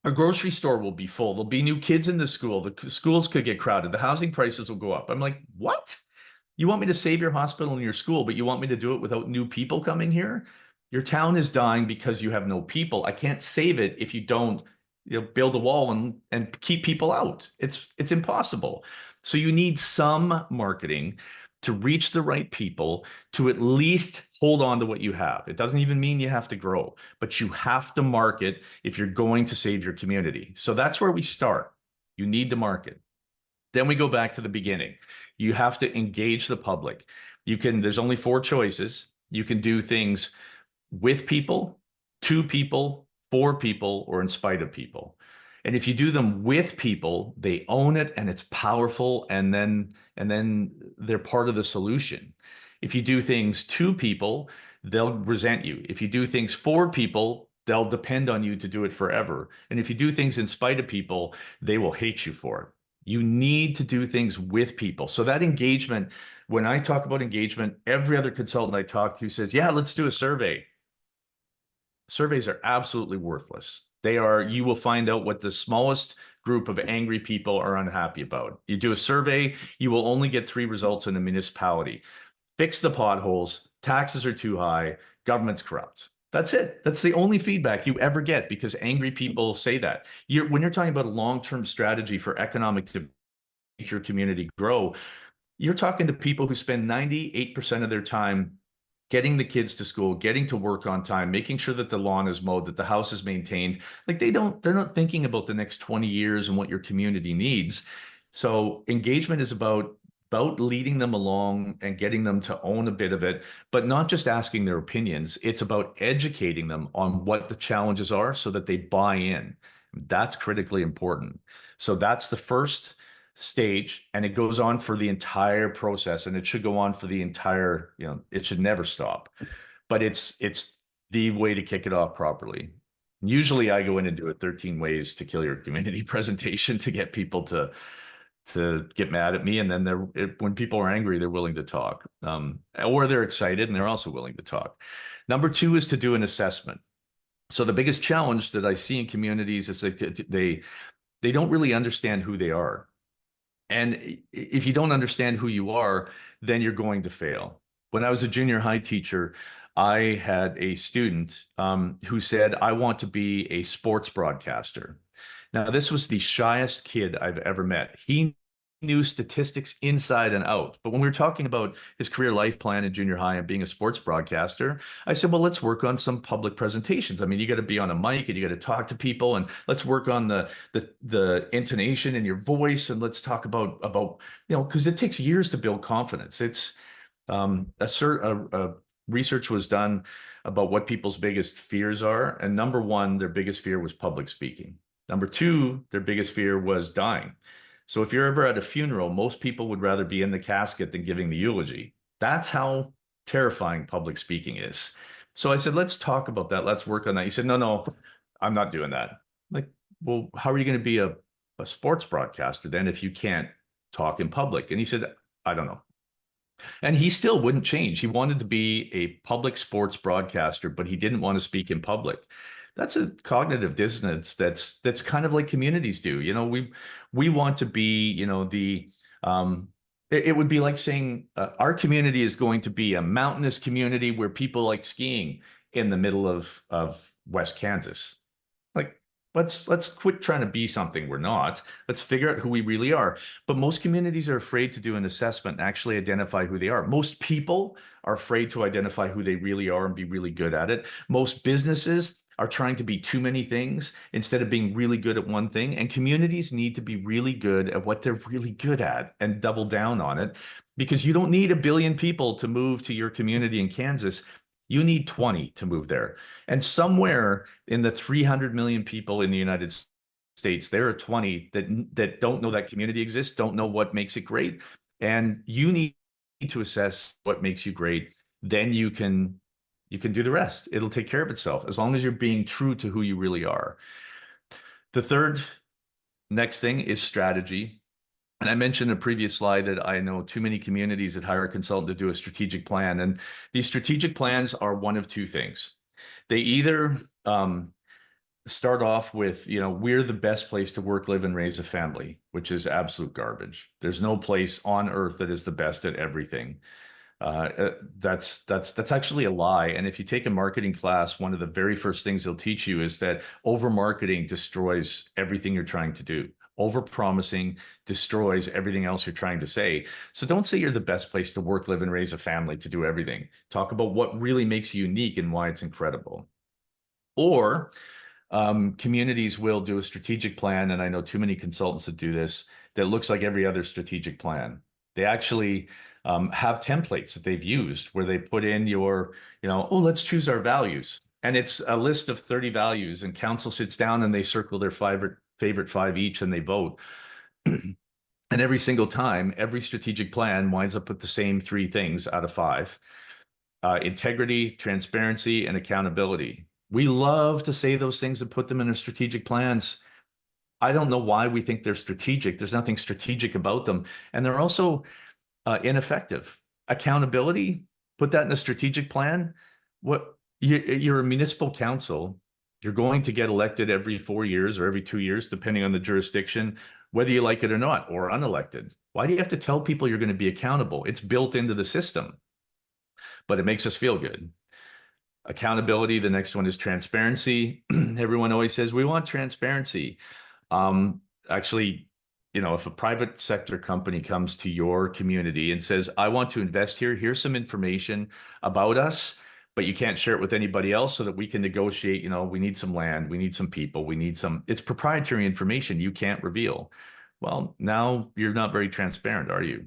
Our grocery store will be full. There'll be new kids in the school. The schools could get crowded. The housing prices will go up. I'm like, what? You want me to save your hospital and your school, but you want me to do it without new people coming here? Your town is dying because you have no people. I can't save it if you don't, build a wall and keep people out. It's impossible. So you need some marketing to reach the right people, to at least hold on to what you have. It doesn't even mean you have to grow, but you have to market if you're going to save your community. So that's where we start. You need to market. Then we go back to the beginning. You have to engage the public. There's only 4 choices. You can do things with people, to people, for people, or in spite of people. And if you do them with people, they own it and it's powerful, and then they're part of the solution. If you do things to people, they'll resent you. If you do things for people, they'll depend on you to do it forever. And if you do things in spite of people, they will hate you for it. You need to do things with people. So that engagement, when I talk about engagement, every other consultant I talk to says, yeah, let's do a survey. Surveys are absolutely worthless. You will find out what the smallest group of angry people are unhappy about. You do a survey, you will only get 3 results in a municipality. Fix the potholes, taxes are too high, government's corrupt. That's it. That's the only feedback you ever get, because angry people say that. When you're talking about a long-term strategy for economic to make your community grow, you're talking to people who spend 98% of their time getting the kids to school, getting to work on time, making sure that the lawn is mowed, that the house is maintained. Like they're not thinking about the next 20 years and what your community needs. So engagement is about leading them along and getting them to own a bit of it, but not just asking their opinions. It's about educating them on what the challenges are so that they buy in. That's critically important. So that's the first stage, and it goes on for the entire process, and it should go on for the entire, it should never stop. But it's the way to kick it off properly. Usually I go in and do a 13 ways to kill your community presentation to get people to get mad at me, and then when people are angry, they're willing to talk, or they're excited and they're also willing to talk. Number 2 is to do an assessment. So the biggest challenge that I see in communities is they don't really understand who they are. And if you don't understand who you are, then you're going to fail. When I was a junior high teacher, I had a student who said, I want to be a sports broadcaster. Now, this was the shyest kid I've ever met. He knew statistics inside and out. But when we were talking about his career life plan in junior high and being a sports broadcaster, I said, well, let's work on some public presentations. I mean, you got to be on a mic and you got to talk to people, and let's work on the intonation in your voice, and let's talk about because it takes years to build confidence. It's a research was done about what people's biggest fears are, and number 1, their biggest fear was public speaking. Number 2, their biggest fear was dying. So if you're ever at a funeral, most people would rather be in the casket than giving the eulogy. That's how terrifying public speaking is. So I said, let's talk about that. Let's work on that. He said, no, I'm not doing that. I'm like, well, how are you going to be a sports broadcaster then if you can't talk in public? And he said, I don't know. And he still wouldn't change. He wanted to be a public sports broadcaster, but he didn't want to speak in public. That's a cognitive dissonance that's kind of like communities do. We want to be, it would be like saying our community is going to be a mountainous community where people like skiing in the middle of West Kansas. Like, let's quit trying to be something we're not. Let's figure out who we really are. But most communities are afraid to do an assessment and actually identify who they are. Most people are afraid to identify who they really are and be really good at it. Most businesses are trying to be too many things instead of being really good at one thing. And communities need to be really good at what they're really good at and double down on it, because you don't need 1 billion people to move to your community in Kansas. You need 20 to move there. And somewhere in the 300 million people in the United States, there are 20 that don't know that community exists, don't know what makes it great. And you need to assess what makes you great. Then you can do the rest. It'll take care of itself as long as you're being true to who you really are. The next thing is strategy. And I mentioned in a previous slide that I know too many communities that hire a consultant to do a strategic plan. And these strategic plans are one of 2 things. They either start off with, we're the best place to work, live, and raise a family, which is absolute garbage. There's no place on earth that is the best at everything. That's actually a lie. And if you take a marketing class, one of the very first things they'll teach you is that over marketing destroys everything you're trying to do. Over promising destroys everything else you're trying to say. So don't say you're the best place to work, live, and raise a family to do everything. Talk about what really makes you unique and why it's incredible. Or communities will do a strategic plan, and I know too many consultants that do this, that looks like every other strategic plan. They actually have templates that they've used where they put in let's choose our values. And it's a list of 30 values, and council sits down and they circle their favorite 5 each and they vote. And every single time, every strategic plan winds up with the same three things out of five: integrity, transparency, and accountability. We love to say those things and put them in our strategic plans. I don't know why we think they're strategic. There's nothing strategic about them. And they're also ineffective. Accountability, put that in a strategic plan. You're a municipal council. You're going to get elected every 4 years or every 2 years, depending on the jurisdiction, whether you like it or not, or unelected. Why do you have to tell people you're going to be accountable? It's built into the system, but it makes us feel good. Accountability, the next one is transparency. Everyone always says, we want transparency. Actually, if a private sector company comes to your community and says, I want to invest here, here's some information about us, but you can't share it with anybody else so that we can negotiate, we need some land, we need some people, it's proprietary information you can't reveal. Well, now you're not very transparent, are you?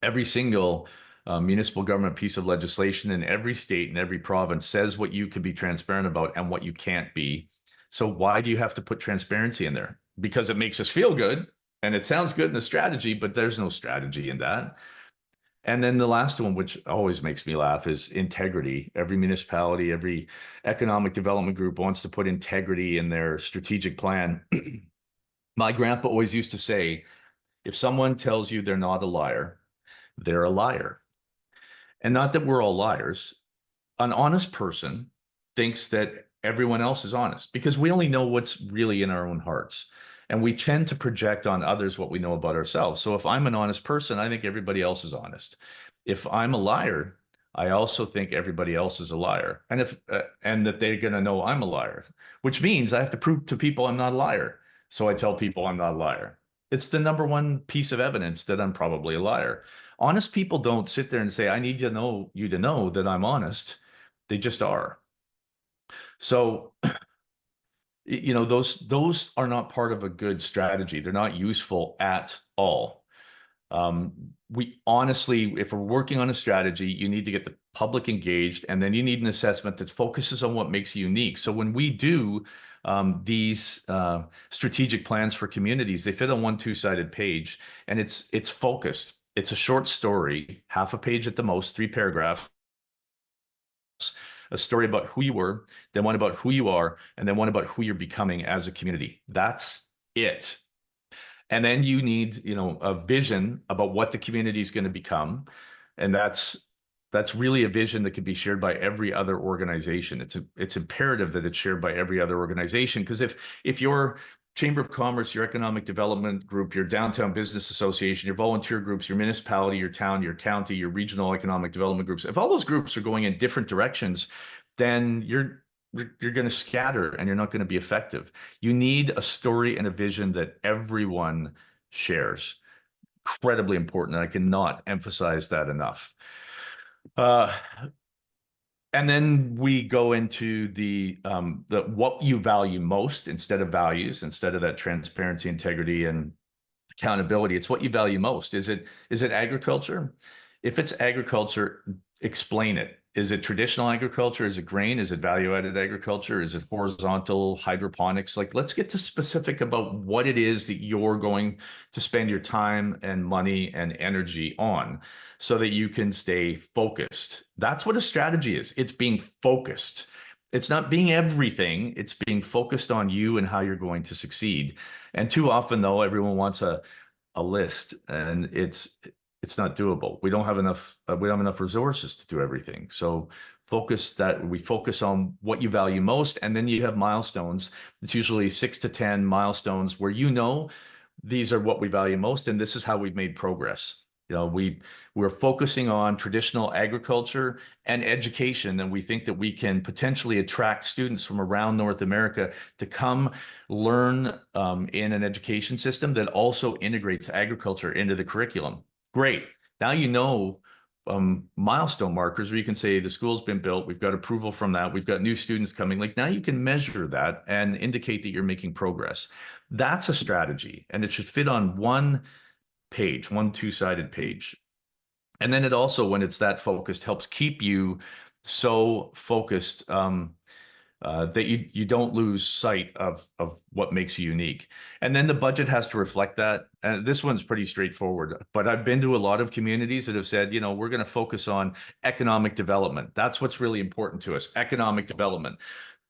Every single municipal government piece of legislation in every state and every province says what you can be transparent about and what you can't be. So why do you have to put transparency in there? Because it makes us feel good and it sounds good in the strategy, but there's no strategy in that. And then the last one, which always makes me laugh, is integrity. Every municipality, every economic development group wants to put integrity in their strategic plan. My grandpa always used to say, if someone tells you they're not a liar, they're a liar. And not that we're all liars. An honest person thinks that everyone else is honest because we only know what's really in our own hearts. And we tend to project on others what we know about ourselves. So if I'm an honest person, I think everybody else is honest. If I'm a liar, I also think everybody else is a liar. And and that they're going to know I'm a liar, which means I have to prove to people I'm not a liar. So I tell people I'm not a liar. It's the number one piece of evidence that I'm probably a liar. Honest people don't sit there and say, I need to know you to know that I'm honest. They just are. So, those are not part of a good strategy. They're not useful at all. We honestly, if we're working on a strategy, you need to get the public engaged, and then you need an assessment that focuses on what makes you unique. So when we do these strategic plans for communities, they fit on one two-sided page, and it's focused. It's a short story, half a page at the most, 3 paragraphs. A story about who you were, then one about who you are, and then one about who you're becoming as a community. That's it. And then you need, a vision about what the community is going to become. And that's really a vision that can be shared by every other organization. It's imperative that it's shared by every other organization, because if your Chamber of Commerce, your economic development group, your downtown business association, your volunteer groups, your municipality, your town, your county, your regional economic development groups, if all those groups are going in different directions, then you're going to scatter and you're not going to be effective. You need a story and a vision that everyone shares. Incredibly important. I cannot emphasize that enough. And then we go into the what you value most instead of values, instead of that transparency, integrity, and accountability. It's what you value most. Is it agriculture? If it's agriculture, explain it. Is it traditional agriculture? Is it grain? Is it value-added agriculture? Is it horizontal hydroponics? Let's get to specific about what it is that you're going to spend your time and money and energy on so that you can stay focused. That's what a strategy is. It's being focused. It's not being everything. It's being focused on you and how you're going to succeed. And too often, though, everyone wants a list, and it's not doable. We don't have enough resources to do everything. So we focus on what you value most, and then you have milestones. It's usually 6 to 10 milestones where these are what we value most, and this is how we've made progress. We're focusing on traditional agriculture and education, and we think that we can potentially attract students from around North America to come learn in an education system that also integrates agriculture into the curriculum. Great. Now milestone markers where you can say the school's been built, we've got approval from that, we've got new students coming. Now you can measure that and indicate that you're making progress. That's a strategy, and it should fit on one page, one two-sided page. And then it also, when it's that focused, helps keep you so focused that you don't lose sight of what makes you unique. And then the budget has to reflect that. And this one's pretty straightforward, but I've been to a lot of communities that have said, you know, we're going to focus on economic development. That's what's really important to us, economic development.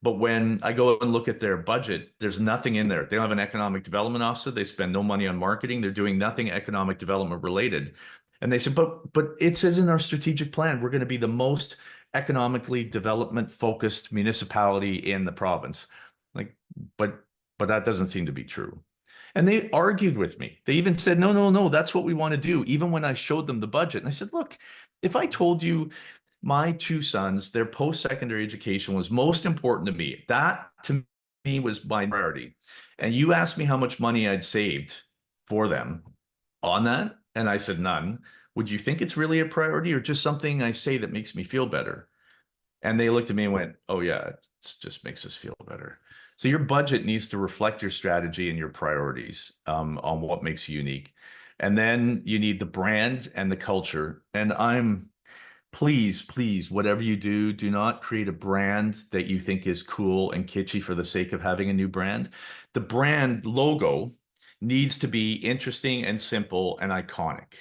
But when I go and look at their budget, there's nothing in there. They don't have an economic development officer. They spend no money on marketing. They're doing nothing economic development related. And they said, but it says in our strategic plan, we're going to be the most economically development focused municipality in the province. Like, but that doesn't seem to be true. And they argued with me. They even said, no, that's what we want to do. Even when I showed them the budget. And I said, look, if I told you my two sons, their post-secondary education was most important to me, that to me was my priority. And you asked me how much money I'd saved for them on that, and I said none. Would you think it's really a priority or just something I say that makes me feel better? And they looked at me and went, oh yeah, it just makes us feel better. So your budget needs to reflect your strategy and your priorities on what makes you unique. And then you need the brand and the culture. And please, whatever you do, do not create a brand that you think is cool and kitschy for the sake of having a new brand. The brand logo needs to be interesting and simple and iconic.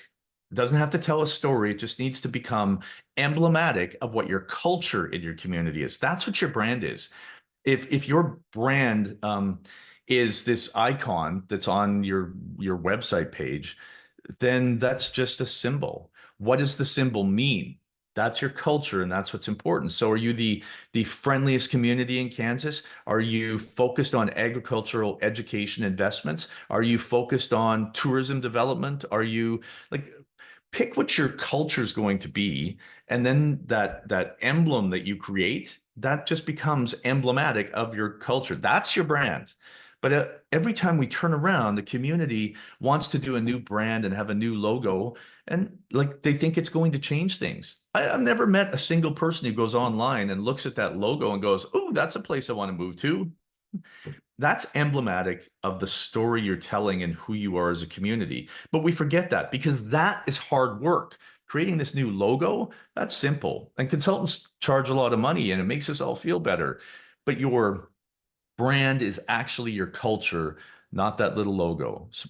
It doesn't have to tell a story. It just needs to become emblematic of what your culture in your community is. That's what your brand is. If your brand is this icon that's on your website page, then that's just a symbol. What does the symbol mean? That's your culture, and that's what's important. So are you the friendliest community in Kansas? Are you focused on agricultural education investments? Are you focused on tourism development? Are you like, pick what your culture is going to be, and then that emblem that you create, that just becomes emblematic of your culture. That's your brand. But every time we turn around, the community wants to do a new brand and have a new logo, and like they think it's going to change things. I've never met a single person who goes online and looks at that logo and goes, oh, that's a place I want to move to. That's emblematic of the story you're telling and who you are as a community. But we forget that because that is hard work. Creating this new logo, that's simple. And consultants charge a lot of money and it makes us all feel better. But your brand is actually your culture, not that little logo. So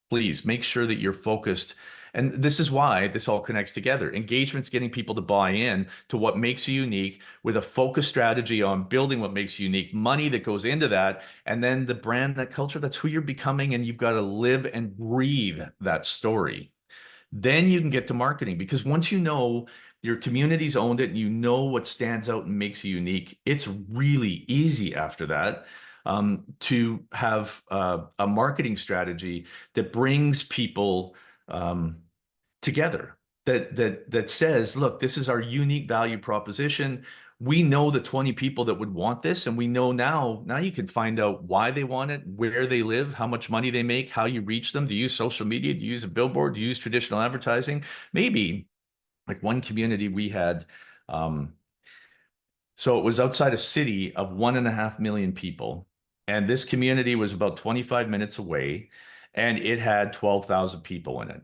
please make sure that you're focused. And this is why this all connects together. Engagement's getting people to buy in to what makes you unique with a focused strategy on building what makes you unique, money that goes into that, and then the brand, that culture, that's who you're becoming, and you've got to live and breathe that story. Then you can get to marketing, because once you know your community's owned it and you know what stands out and makes you unique, it's really easy after that to have a marketing strategy that brings people together, that says, look, this is our unique value proposition. We know the 20 people that would want this, and we know now you can find out why they want it, where they live, how much money they make, how you reach them. Do you use social media? Do you use a billboard? Do you use traditional advertising? Maybe like one community we had, so it was outside a city of 1.5 million people. And this community was about 25 minutes away, and it had 12,000 people in it.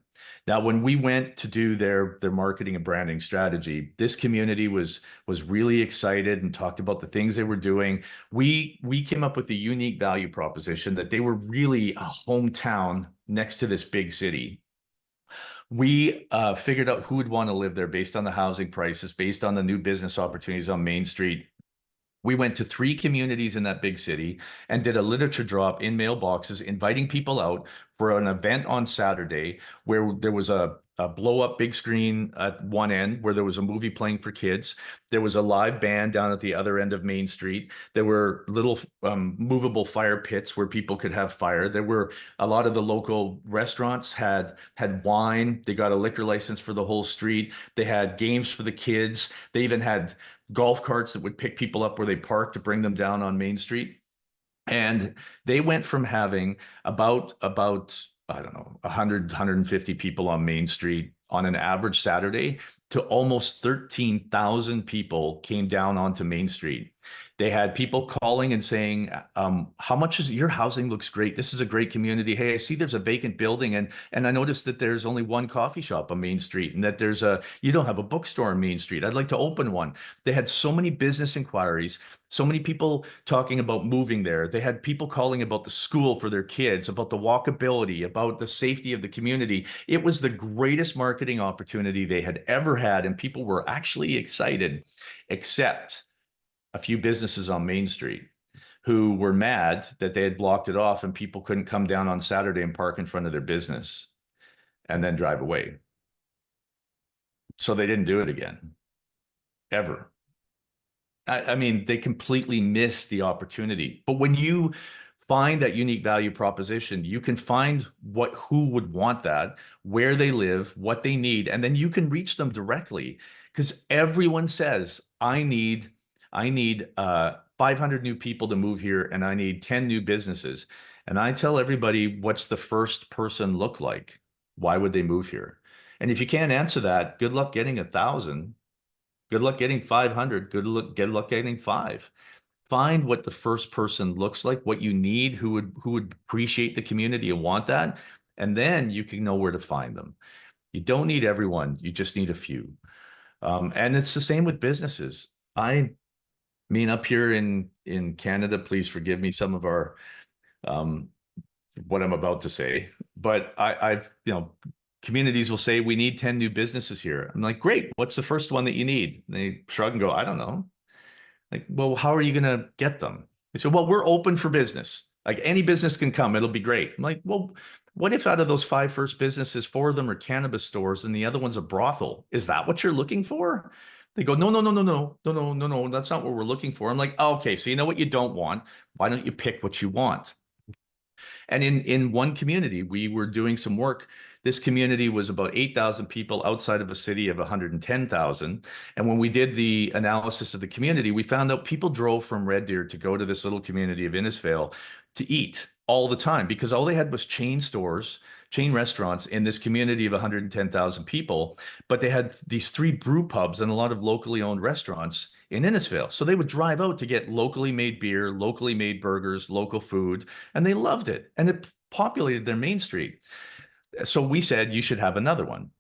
Now, when we went to do their marketing and branding strategy, this community was really excited and talked about the things they were doing. We came up with a unique value proposition that they were really a hometown next to this big city. We figured out who would want to live there based on the housing prices, based on the new business opportunities on Main Street. We went to 3 communities in that big city and did a literature drop in mailboxes, inviting people out for an event on Saturday where there was a blow up big screen at one end where there was a movie playing for kids. There was a live band down at the other end of Main Street. There were little movable fire pits where people could have fire. There were a lot of the local restaurants had wine. They got a liquor license for the whole street. They had games for the kids. They even had golf carts that would pick people up where they parked to bring them down on Main Street. And they went from having about I don't know, 150 people on Main Street on an average Saturday to almost 13,000 people came down onto Main Street. They had people calling and saying, how much is your housing looks great. This is a great community. Hey, I see there's a vacant building and I noticed that there's only one coffee shop on Main Street and that you don't have a bookstore on Main Street. I'd like to open one. They had so many business inquiries, so many people talking about moving there. They had people calling about the school for their kids, about the walkability, about the safety of the community. It was the greatest marketing opportunity they had ever had, and people were actually excited, except a few businesses on Main Street who were mad that they had blocked it off and people couldn't come down on Saturday and park in front of their business and then drive away. So they didn't do it again, ever. I mean, they completely missed the opportunity. But when you find that unique value proposition, you can find who would want that, where they live, what they need, and then you can reach them directly. Because everyone says, I need 500 new people to move here, and I need 10 new businesses. And I tell everybody, what's the first person look like? Why would they move here? And if you can't answer that, good luck getting 1,000. Good luck getting 500. Good luck getting 5. Find what the first person looks like, what you need, who would appreciate the community and want that, and then you can know where to find them. You don't need everyone. You just need a few. And it's the same with businesses. I mean, up here in Canada, please forgive me some of our what I'm about to say, but I've communities will say, we need 10 new businesses here. I'm like, great. What's the first one that you need? And they shrug and go, I don't know. Like, well, how are you going to get them? They said, well, we're open for business. Like any business can come. It'll be great. I'm like, well, what if out of those 5 first businesses, 4 of them are cannabis stores and the other one's a brothel? Is that what you're looking for? They go, no, no, no, no, no, no, no, no, no. That's not what we're looking for. I'm like, oh, okay, so you know what you don't want. Why don't you pick what you want? And in one community, we were doing some work. This community was about 8,000 people outside of a city of 110,000. And when we did the analysis of the community, we found out people drove from Red Deer to go to this little community of Innisfail to eat all the time because all they had was chain stores, chain restaurants in this community of 110,000 people. But they had these 3 brew pubs and a lot of locally owned restaurants in Innisfail. So they would drive out to get locally made beer, locally made burgers, local food, and they loved it. And it populated their main street. So we said, you should have another one.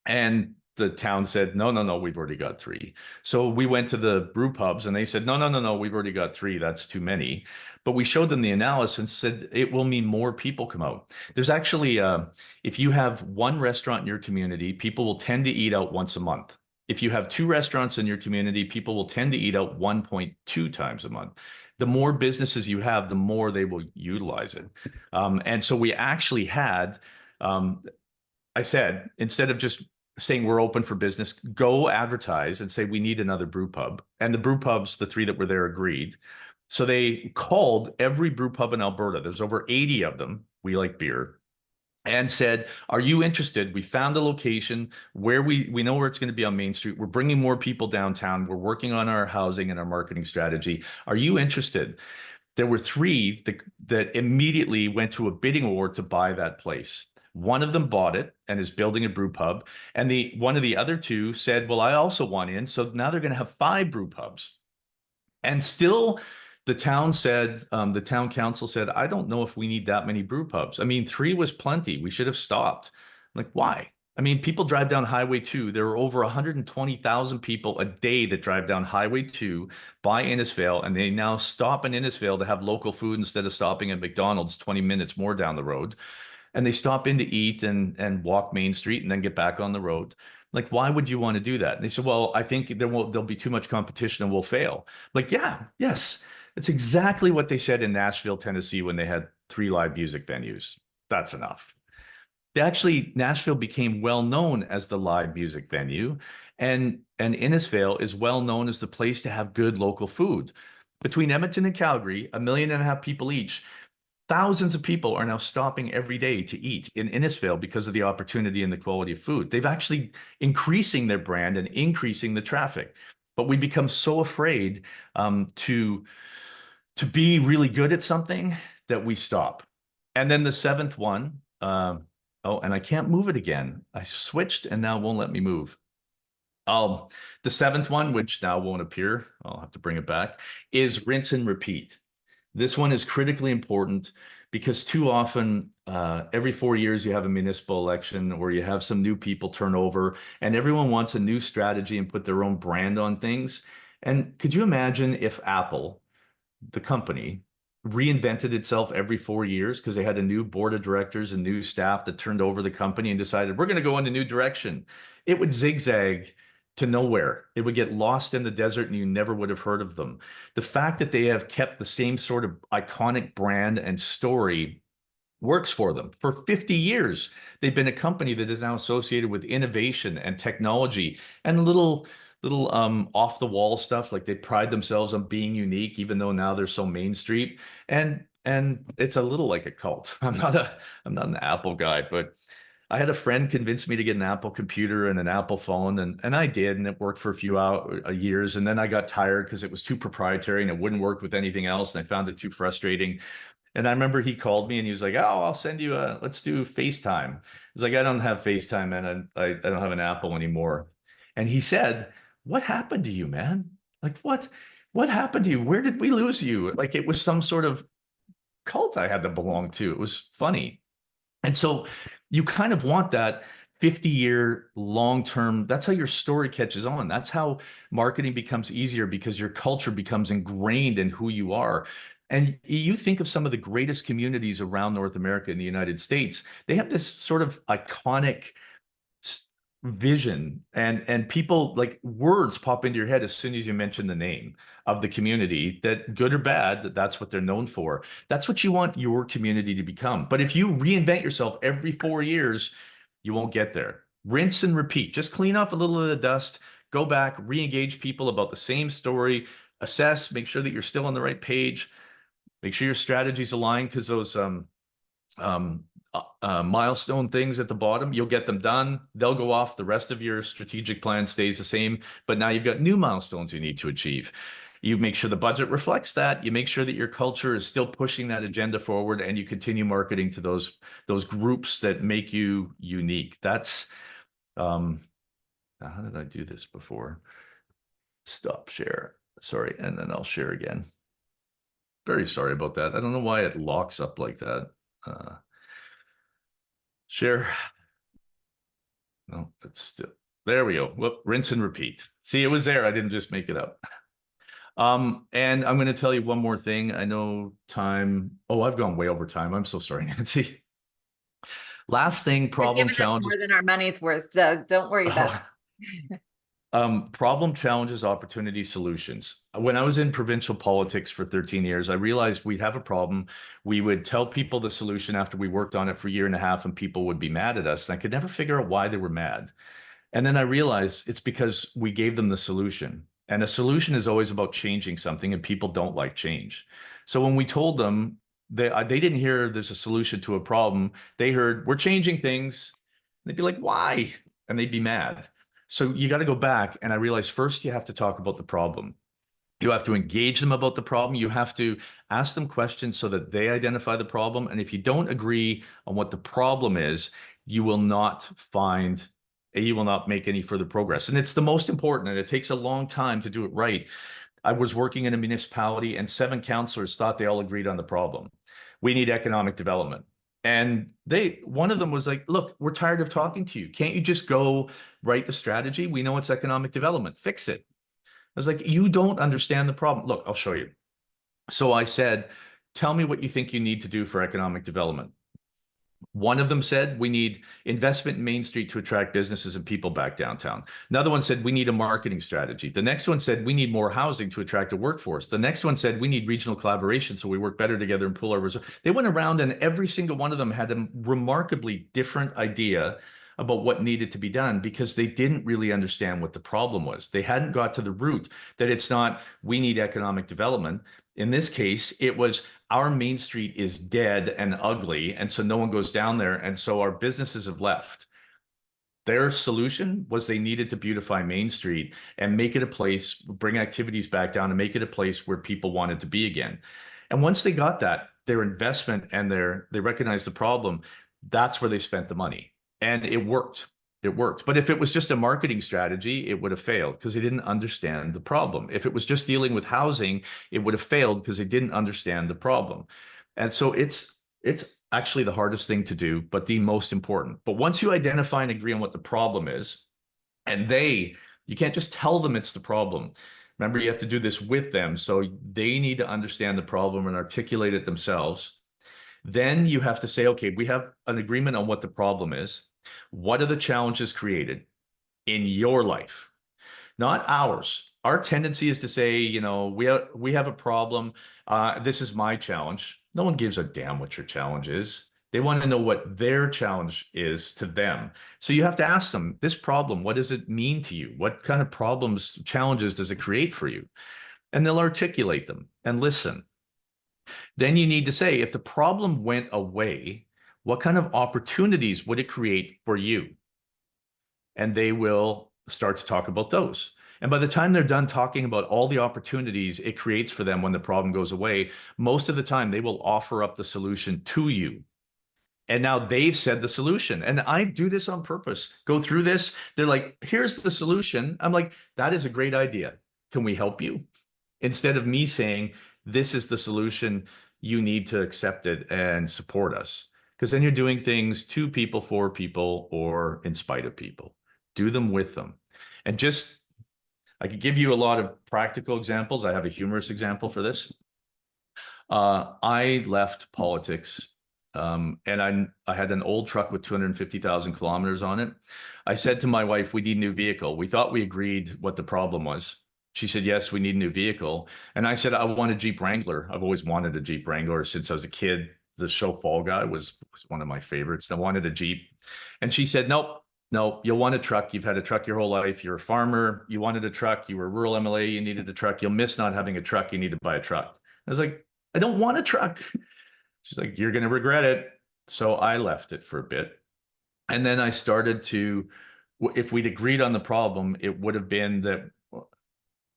And the town said, no, no, no, we've already got 3. So we went to the brew pubs and they said, no, no, no, no, we've already got 3. That's too many. But we showed them the analysis and said, it will mean more people come out. There's actually, if you have 1 restaurant in your community, people will tend to eat out once a month. If you have 2 restaurants in your community, people will tend to eat out 1.2 times a month. The more businesses you have, the more they will utilize it. And so we actually had, I said, instead of just saying we're open for business, go advertise and say we need another brew pub. And the brew pubs, the 3 that were there, agreed. So they called every brew pub in Alberta. There's over 80 of them. We like beer. And said, are you interested? We found a location where we know where it's going to be on Main Street. We're bringing more people downtown. We're working on our housing and our marketing strategy. Are you interested? There were 3 that immediately went to a bidding war to buy that place. One of them bought it and is building a brew pub. And one of the other 2 said, well, I also want in. So now they're going to have 5 brew pubs. And still, the town council said, I don't know if we need that many brew pubs. I mean, 3 was plenty. We should have stopped. I'm like, why? I mean, people drive down Highway 2. There are over 120,000 people a day that drive down Highway 2 by Innisfail, and they now stop in Innisfail to have local food instead of stopping at McDonald's 20 minutes more down the road. And they stop in to eat and walk Main Street and then get back on the road. Like, why would you want to do that? And they said, well, I think there'll be too much competition and we'll fail. Like, yeah, yes. It's exactly what they said in Nashville, Tennessee, when they had 3 live music venues. That's enough. Nashville became well known as the live music venue, and Innisfail is well known as the place to have good local food. Between Edmonton and Calgary, 1.5 million people each, thousands of people are now stopping every day to eat in Innisfail because of the opportunity and the quality of food. They've actually increasing their brand and increasing the traffic. But we become so afraid to be really good at something that we stop. And then the 7th one, oh, and I can't move it again. I switched and now it won't let me move. The seventh one, which now won't appear, I'll have to bring it back, is rinse and repeat. This one is critically important because too often, every 4 years, you have a municipal election or you have some new people turn over and everyone wants a new strategy and put their own brand on things. And could you imagine if Apple, the company, reinvented itself every 4 years because they had a new board of directors and new staff that turned over the company and decided we're going to go in a new direction? It would zigzag to nowhere. It would get lost in the desert and you never would have heard of them. The fact that they have kept the same sort of iconic brand and story works for them. For 50 years, they've been a company that is now associated with innovation and technology and little off the wall stuff. Like they pride themselves on being unique, even though now they're so Main Street. And it's a little like a cult. I'm not an Apple guy, but I had a friend convince me to get an Apple computer and an Apple phone, and I did, and it worked for a few years. And then I got tired because it was too proprietary and it wouldn't work with anything else, and I found it too frustrating. And I remember he called me and he was like, "Oh, I'll send you let's do FaceTime." He's like, "I don't have FaceTime and I don't have an Apple anymore." And he said, "What happened to you, man? Like what happened to you? Where did we lose you?" Like it was some sort of cult I had to belong to. It was funny. And so you kind of want that 50-year long-term, that's how your story catches on. That's how marketing becomes easier because your culture becomes ingrained in who you are. And you think of some of the greatest communities around North America and the United States, they have this sort of iconic vision, and people, like, words pop into your head as soon as you mention the name of the community, that good or bad, that's what they're known for. That's what you want your community to become. But if you reinvent yourself every 4 years, you won't get there. Rinse and repeat. Just clean off a little of the dust, go back, re-engage people about the same story, assess, make sure that you're still on the right page, make sure your strategy's aligned, because those milestone things at the bottom, you'll get them done. They'll go off. The rest of your strategic plan stays the same, but now you've got new milestones you need to achieve. You make sure the budget reflects that. You make sure that your culture is still pushing that agenda forward, and you continue marketing to those groups that make you unique. That's how did I do this before? Stop share. Sorry, and then I'll share again. Very sorry about that. I don't know why it locks up like that. Share. No, it's still there. We go. Whoop, rinse and repeat. See, it was there. I didn't just make it up. And I'm going to tell you one more thing. I know time. Oh, I've gone way over time. I'm so sorry, Nancy. Last thing, problem challenges. More than our money's worth, Doug. Don't worry about it. Problem, challenges, opportunity, solutions. When I was in provincial politics for 13 years, I realized we'd have a problem. We would tell people the solution after we worked on it for a year and a half, and people would be mad at us. And I could never figure out why they were mad. And then I realized it's because we gave them the solution. And a solution is always about changing something, and people don't like change. So when we told them, they didn't hear there's a solution to a problem. They heard, we're changing things. They'd be like, why? And they'd be mad. So you got to go back. And I realized first you have to talk about the problem. You have to engage them about the problem. You have to ask them questions so that they identify the problem. And if you don't agree on what the problem is, you will not make any further progress. And it's the most important, and it takes a long time to do it right. I was working in a municipality and 7 councillors thought they all agreed on the problem. We need economic development. And one of them was like, look, we're tired of talking to you. Can't you just go write the strategy? We know it's economic development. Fix it. I was like, you don't understand the problem. Look, I'll show you. So I said, tell me what you think you need to do for economic development. One of them said, we need investment in Main Street to attract businesses and people back downtown. Another one said, we need a marketing strategy. The next one said, we need more housing to attract a workforce. The next one said, we need regional collaboration so we work better together and pool our resources. They went around and every single one of them had a remarkably different idea about what needed to be done because they didn't really understand what the problem was. They hadn't got to the root that it's not, we need economic development. In this case, it was our Main Street is dead and ugly, and so no one goes down there, and so our businesses have left. Their solution was they needed to beautify Main Street and make it a place, bring activities back down and make it a place where people wanted to be again. And once they got that, their investment and they recognized the problem, that's where they spent the money. And it worked. it worked. But if it was just a marketing strategy, it would have failed because they didn't understand the problem. If it was just dealing with housing, it would have failed because they didn't understand the problem. And so it's actually the hardest thing to do, but the most important. But once you identify and agree on what the problem is, and you can't just tell them it's the problem. Remember, you have to do this with them. So they need to understand the problem and articulate it themselves. Then you have to say, okay, we have an agreement on what the problem is. What are the challenges created in your life? Not ours. Our tendency is to say, we have a problem. This is my challenge. No one gives a damn what your challenge is. They want to know what their challenge is to them. So you have to ask them, this problem, what does it mean to you? What kind of problems, challenges does it create for you? And they'll articulate them and listen. Then you need to say, if the problem went away, what kind of opportunities would it create for you? And they will start to talk about those. And by the time they're done talking about all the opportunities it creates for them when the problem goes away, most of the time they will offer up the solution to you. And now they've said the solution. And I do this on purpose. Go through this. They're like, here's the solution. I'm like, that is a great idea. Can we help you? Instead of me saying, this is the solution, you need to accept it and support us. Because then you're doing things to people, for people, or in spite of people. Do them with them. And I could give you a lot of practical examples. I have a humorous example for this. I left politics, and I had an old truck with 250,000 kilometers on it. I said to my wife, we need a new vehicle. We thought we agreed what the problem was. She said, yes, we need a new vehicle. And I said, I want a Jeep Wrangler. I've always wanted a Jeep Wrangler since I was a kid. The show Fall Guy was one of my favorites. I wanted a Jeep. And she said, nope, no, you'll want a truck. You've had a truck your whole life. You're a farmer. You wanted a truck. You were rural MLA. You needed a truck. You'll miss not having a truck. You need to buy a truck. I was like, I don't want a truck. She's like, you're going to regret it. So I left it for a bit. And then I started if we'd agreed on the problem, it would have been that,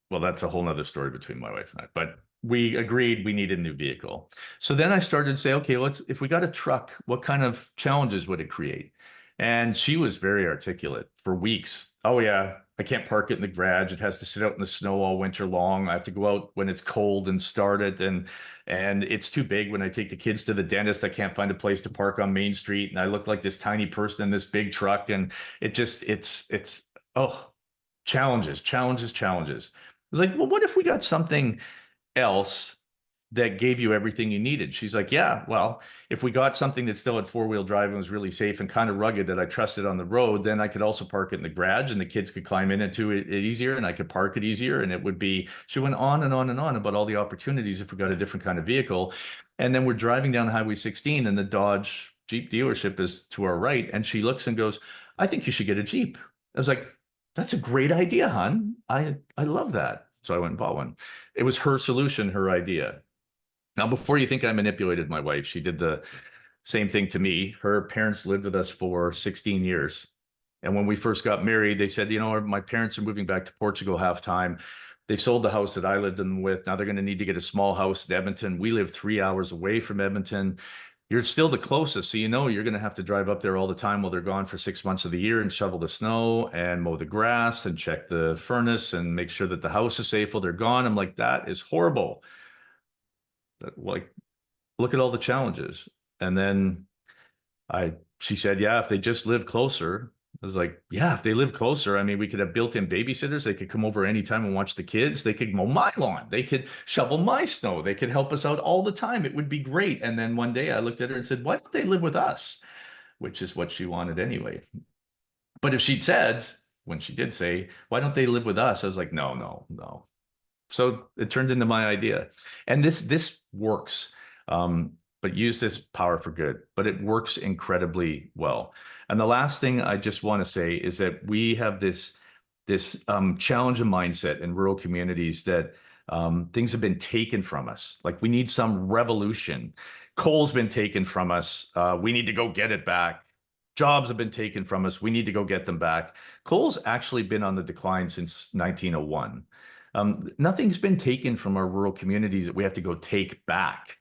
well, that's a whole nother story between my wife and I, but we agreed we needed a new vehicle. So then I started to say, okay, if we got a truck, what kind of challenges would it create? And she was very articulate for weeks. Oh yeah, I can't park it in the garage. It has to sit out in the snow all winter long. I have to go out when it's cold and start it. And it's too big. When I take the kids to the dentist, I can't find a place to park on Main Street. And I look like this tiny person in this big truck. And challenges. I was like, well, what if we got something else that gave you everything you needed? She's like, yeah, well, if we got something that still had four-wheel drive and was really safe and kind of rugged that I trusted on the road, then I could also park it in the garage and the kids could climb into it easier and I could park it easier. And it would be, she went on and on and on about all the opportunities if we got a different kind of vehicle. And then we're driving down Highway 16 and the Dodge Jeep dealership is to our right. And she looks and goes, I think you should get a Jeep. I was like, that's a great idea, hon. I love that. So I went and bought one. It was her solution, her idea. Now, before you think I manipulated my wife, she did the same thing to me. Her parents lived with us for 16 years. And when we first got married, they said, my parents are moving back to Portugal half time. They've sold the house that I lived in with. Now they're going to need to get a small house in Edmonton. We live 3 hours away from Edmonton. You're still the closest. So, you're going to have to drive up there all the time while they're gone for 6 months of the year and shovel the snow and mow the grass and check the furnace and make sure that the house is safe while they're gone. I'm like, that is horrible. Like, look at all the challenges. And then she said, yeah, if they just live closer. I was like, yeah, if they live closer, I mean, we could have built-in babysitters. They could come over anytime and watch the kids. They could mow my lawn. They could shovel my snow. They could help us out all the time. It would be great. And then one day I looked at her and said, why don't they live with us? Which is what she wanted anyway. But if she'd said, when she did say, why don't they live with us? I was like, no. So it turned into my idea. And this works. But use this power for good, but it works incredibly well. And the last thing I just want to say is that we have this challenge and mindset in rural communities that things have been taken from us. Like, we need some revolution. Coal's been taken from us. We need to go get it back. Jobs have been taken from us. We need to go get them back. Coal's actually been on the decline since 1901. Nothing's been taken from our rural communities that we have to go take back.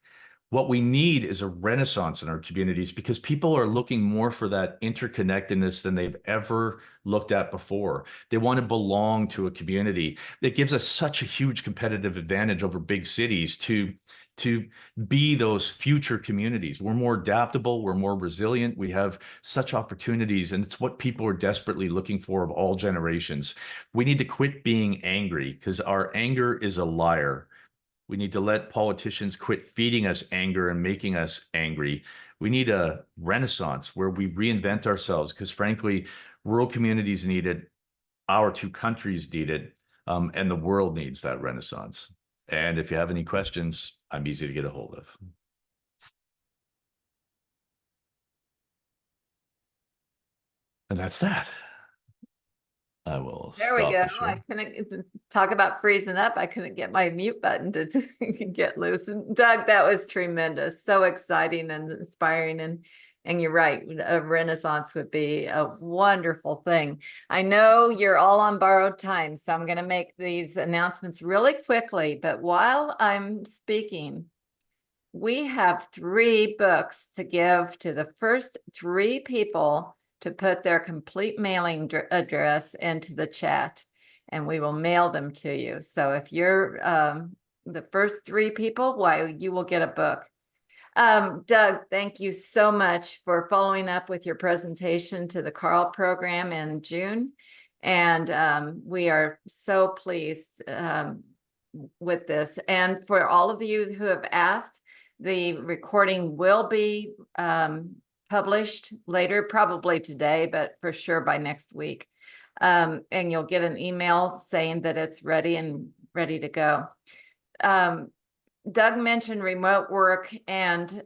What we need is a renaissance in our communities because people are looking more for that interconnectedness than they've ever looked at before. They want to belong to a community. It gives us such a huge competitive advantage over big cities to be those future communities. We're more adaptable, we're more resilient, we have such opportunities, and it's what people are desperately looking for of all generations. We need to quit being angry because our anger is a liar. We need to let politicians quit feeding us anger and making us angry. We need a renaissance where we reinvent ourselves because, frankly, rural communities need it, our two countries need it, and the world needs that renaissance. And if you have any questions, I'm easy to get a hold of. And that's that. I will There we stop go. the share. I couldn't talk about freezing up. I couldn't get my mute button to get loose. And Doug, that was tremendous. So exciting and inspiring. And you're right, a renaissance would be a wonderful thing. I know you're all on borrowed time, so I'm going to make these announcements really quickly. But while I'm speaking, we have 3 books to give to the first 3 people to put their complete mailing address into the chat, and we will mail them to you. So if you're the first 3 people, why, you will get a book. Doug, thank you so much for following up with your presentation to the Carl program in June. And we are so pleased with this. And for all of you who have asked, the recording will be published later, probably today, but for sure by next week. And you'll get an email saying that it's ready and ready to go. Doug mentioned remote work, and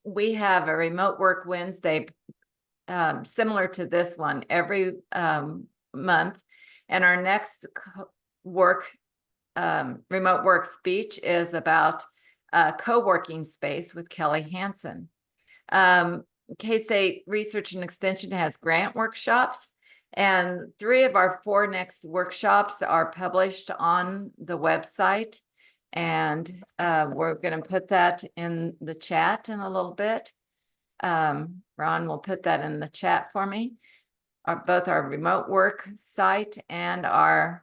we have a remote work Wednesday similar to this one every month. And our next remote work speech is about co-working space with Kelly Hansen. K-State Research and Extension has grant workshops, and 3 of our 4 next workshops are published on the website. And we're going to put that in the chat in a little bit. Ron will put that in the chat for me. Both our remote work site and our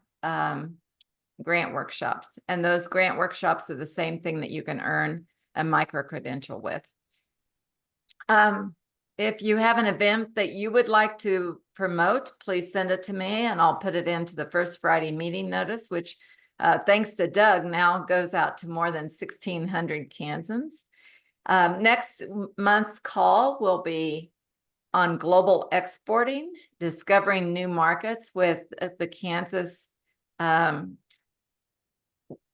grant workshops. And those grant workshops are the same thing that you can earn a micro-credential with. If you have an event that you would like to promote, please send it to me and I'll put it into the First Friday meeting notice, which thanks to Doug now goes out to more than 1,600 Kansans. Next month's call will be on global exporting, discovering new markets with the Kansas with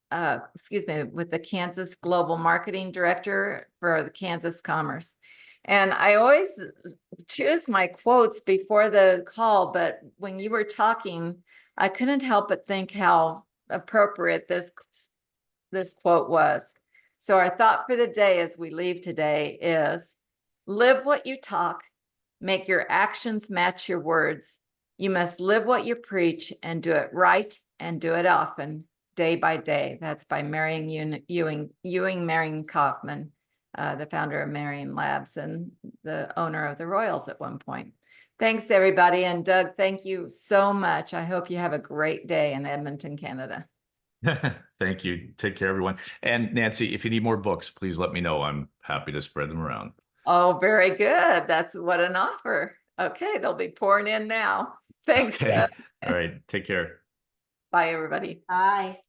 the Kansas Global Marketing Director for the Kansas Commerce. And I always choose my quotes before the call, but when you were talking, I couldn't help but think how appropriate this quote was. So our thought for the day as we leave today is, live what you talk, make your actions match your words. You must live what you preach and do it right and do it often, day by day. That's by Marion Marion Kaufman, the founder of Marion Labs and the owner of the Royals at one point. Thanks, everybody. And Doug, thank you so much. I hope you have a great day in Edmonton, Canada. Thank you. Take care, everyone. And Nancy, if you need more books, please let me know. I'm happy to spread them around. Oh, very good. That's what an offer. Okay, they'll be pouring in now. Thanks. Okay. All right. Take care. Bye, everybody. Bye.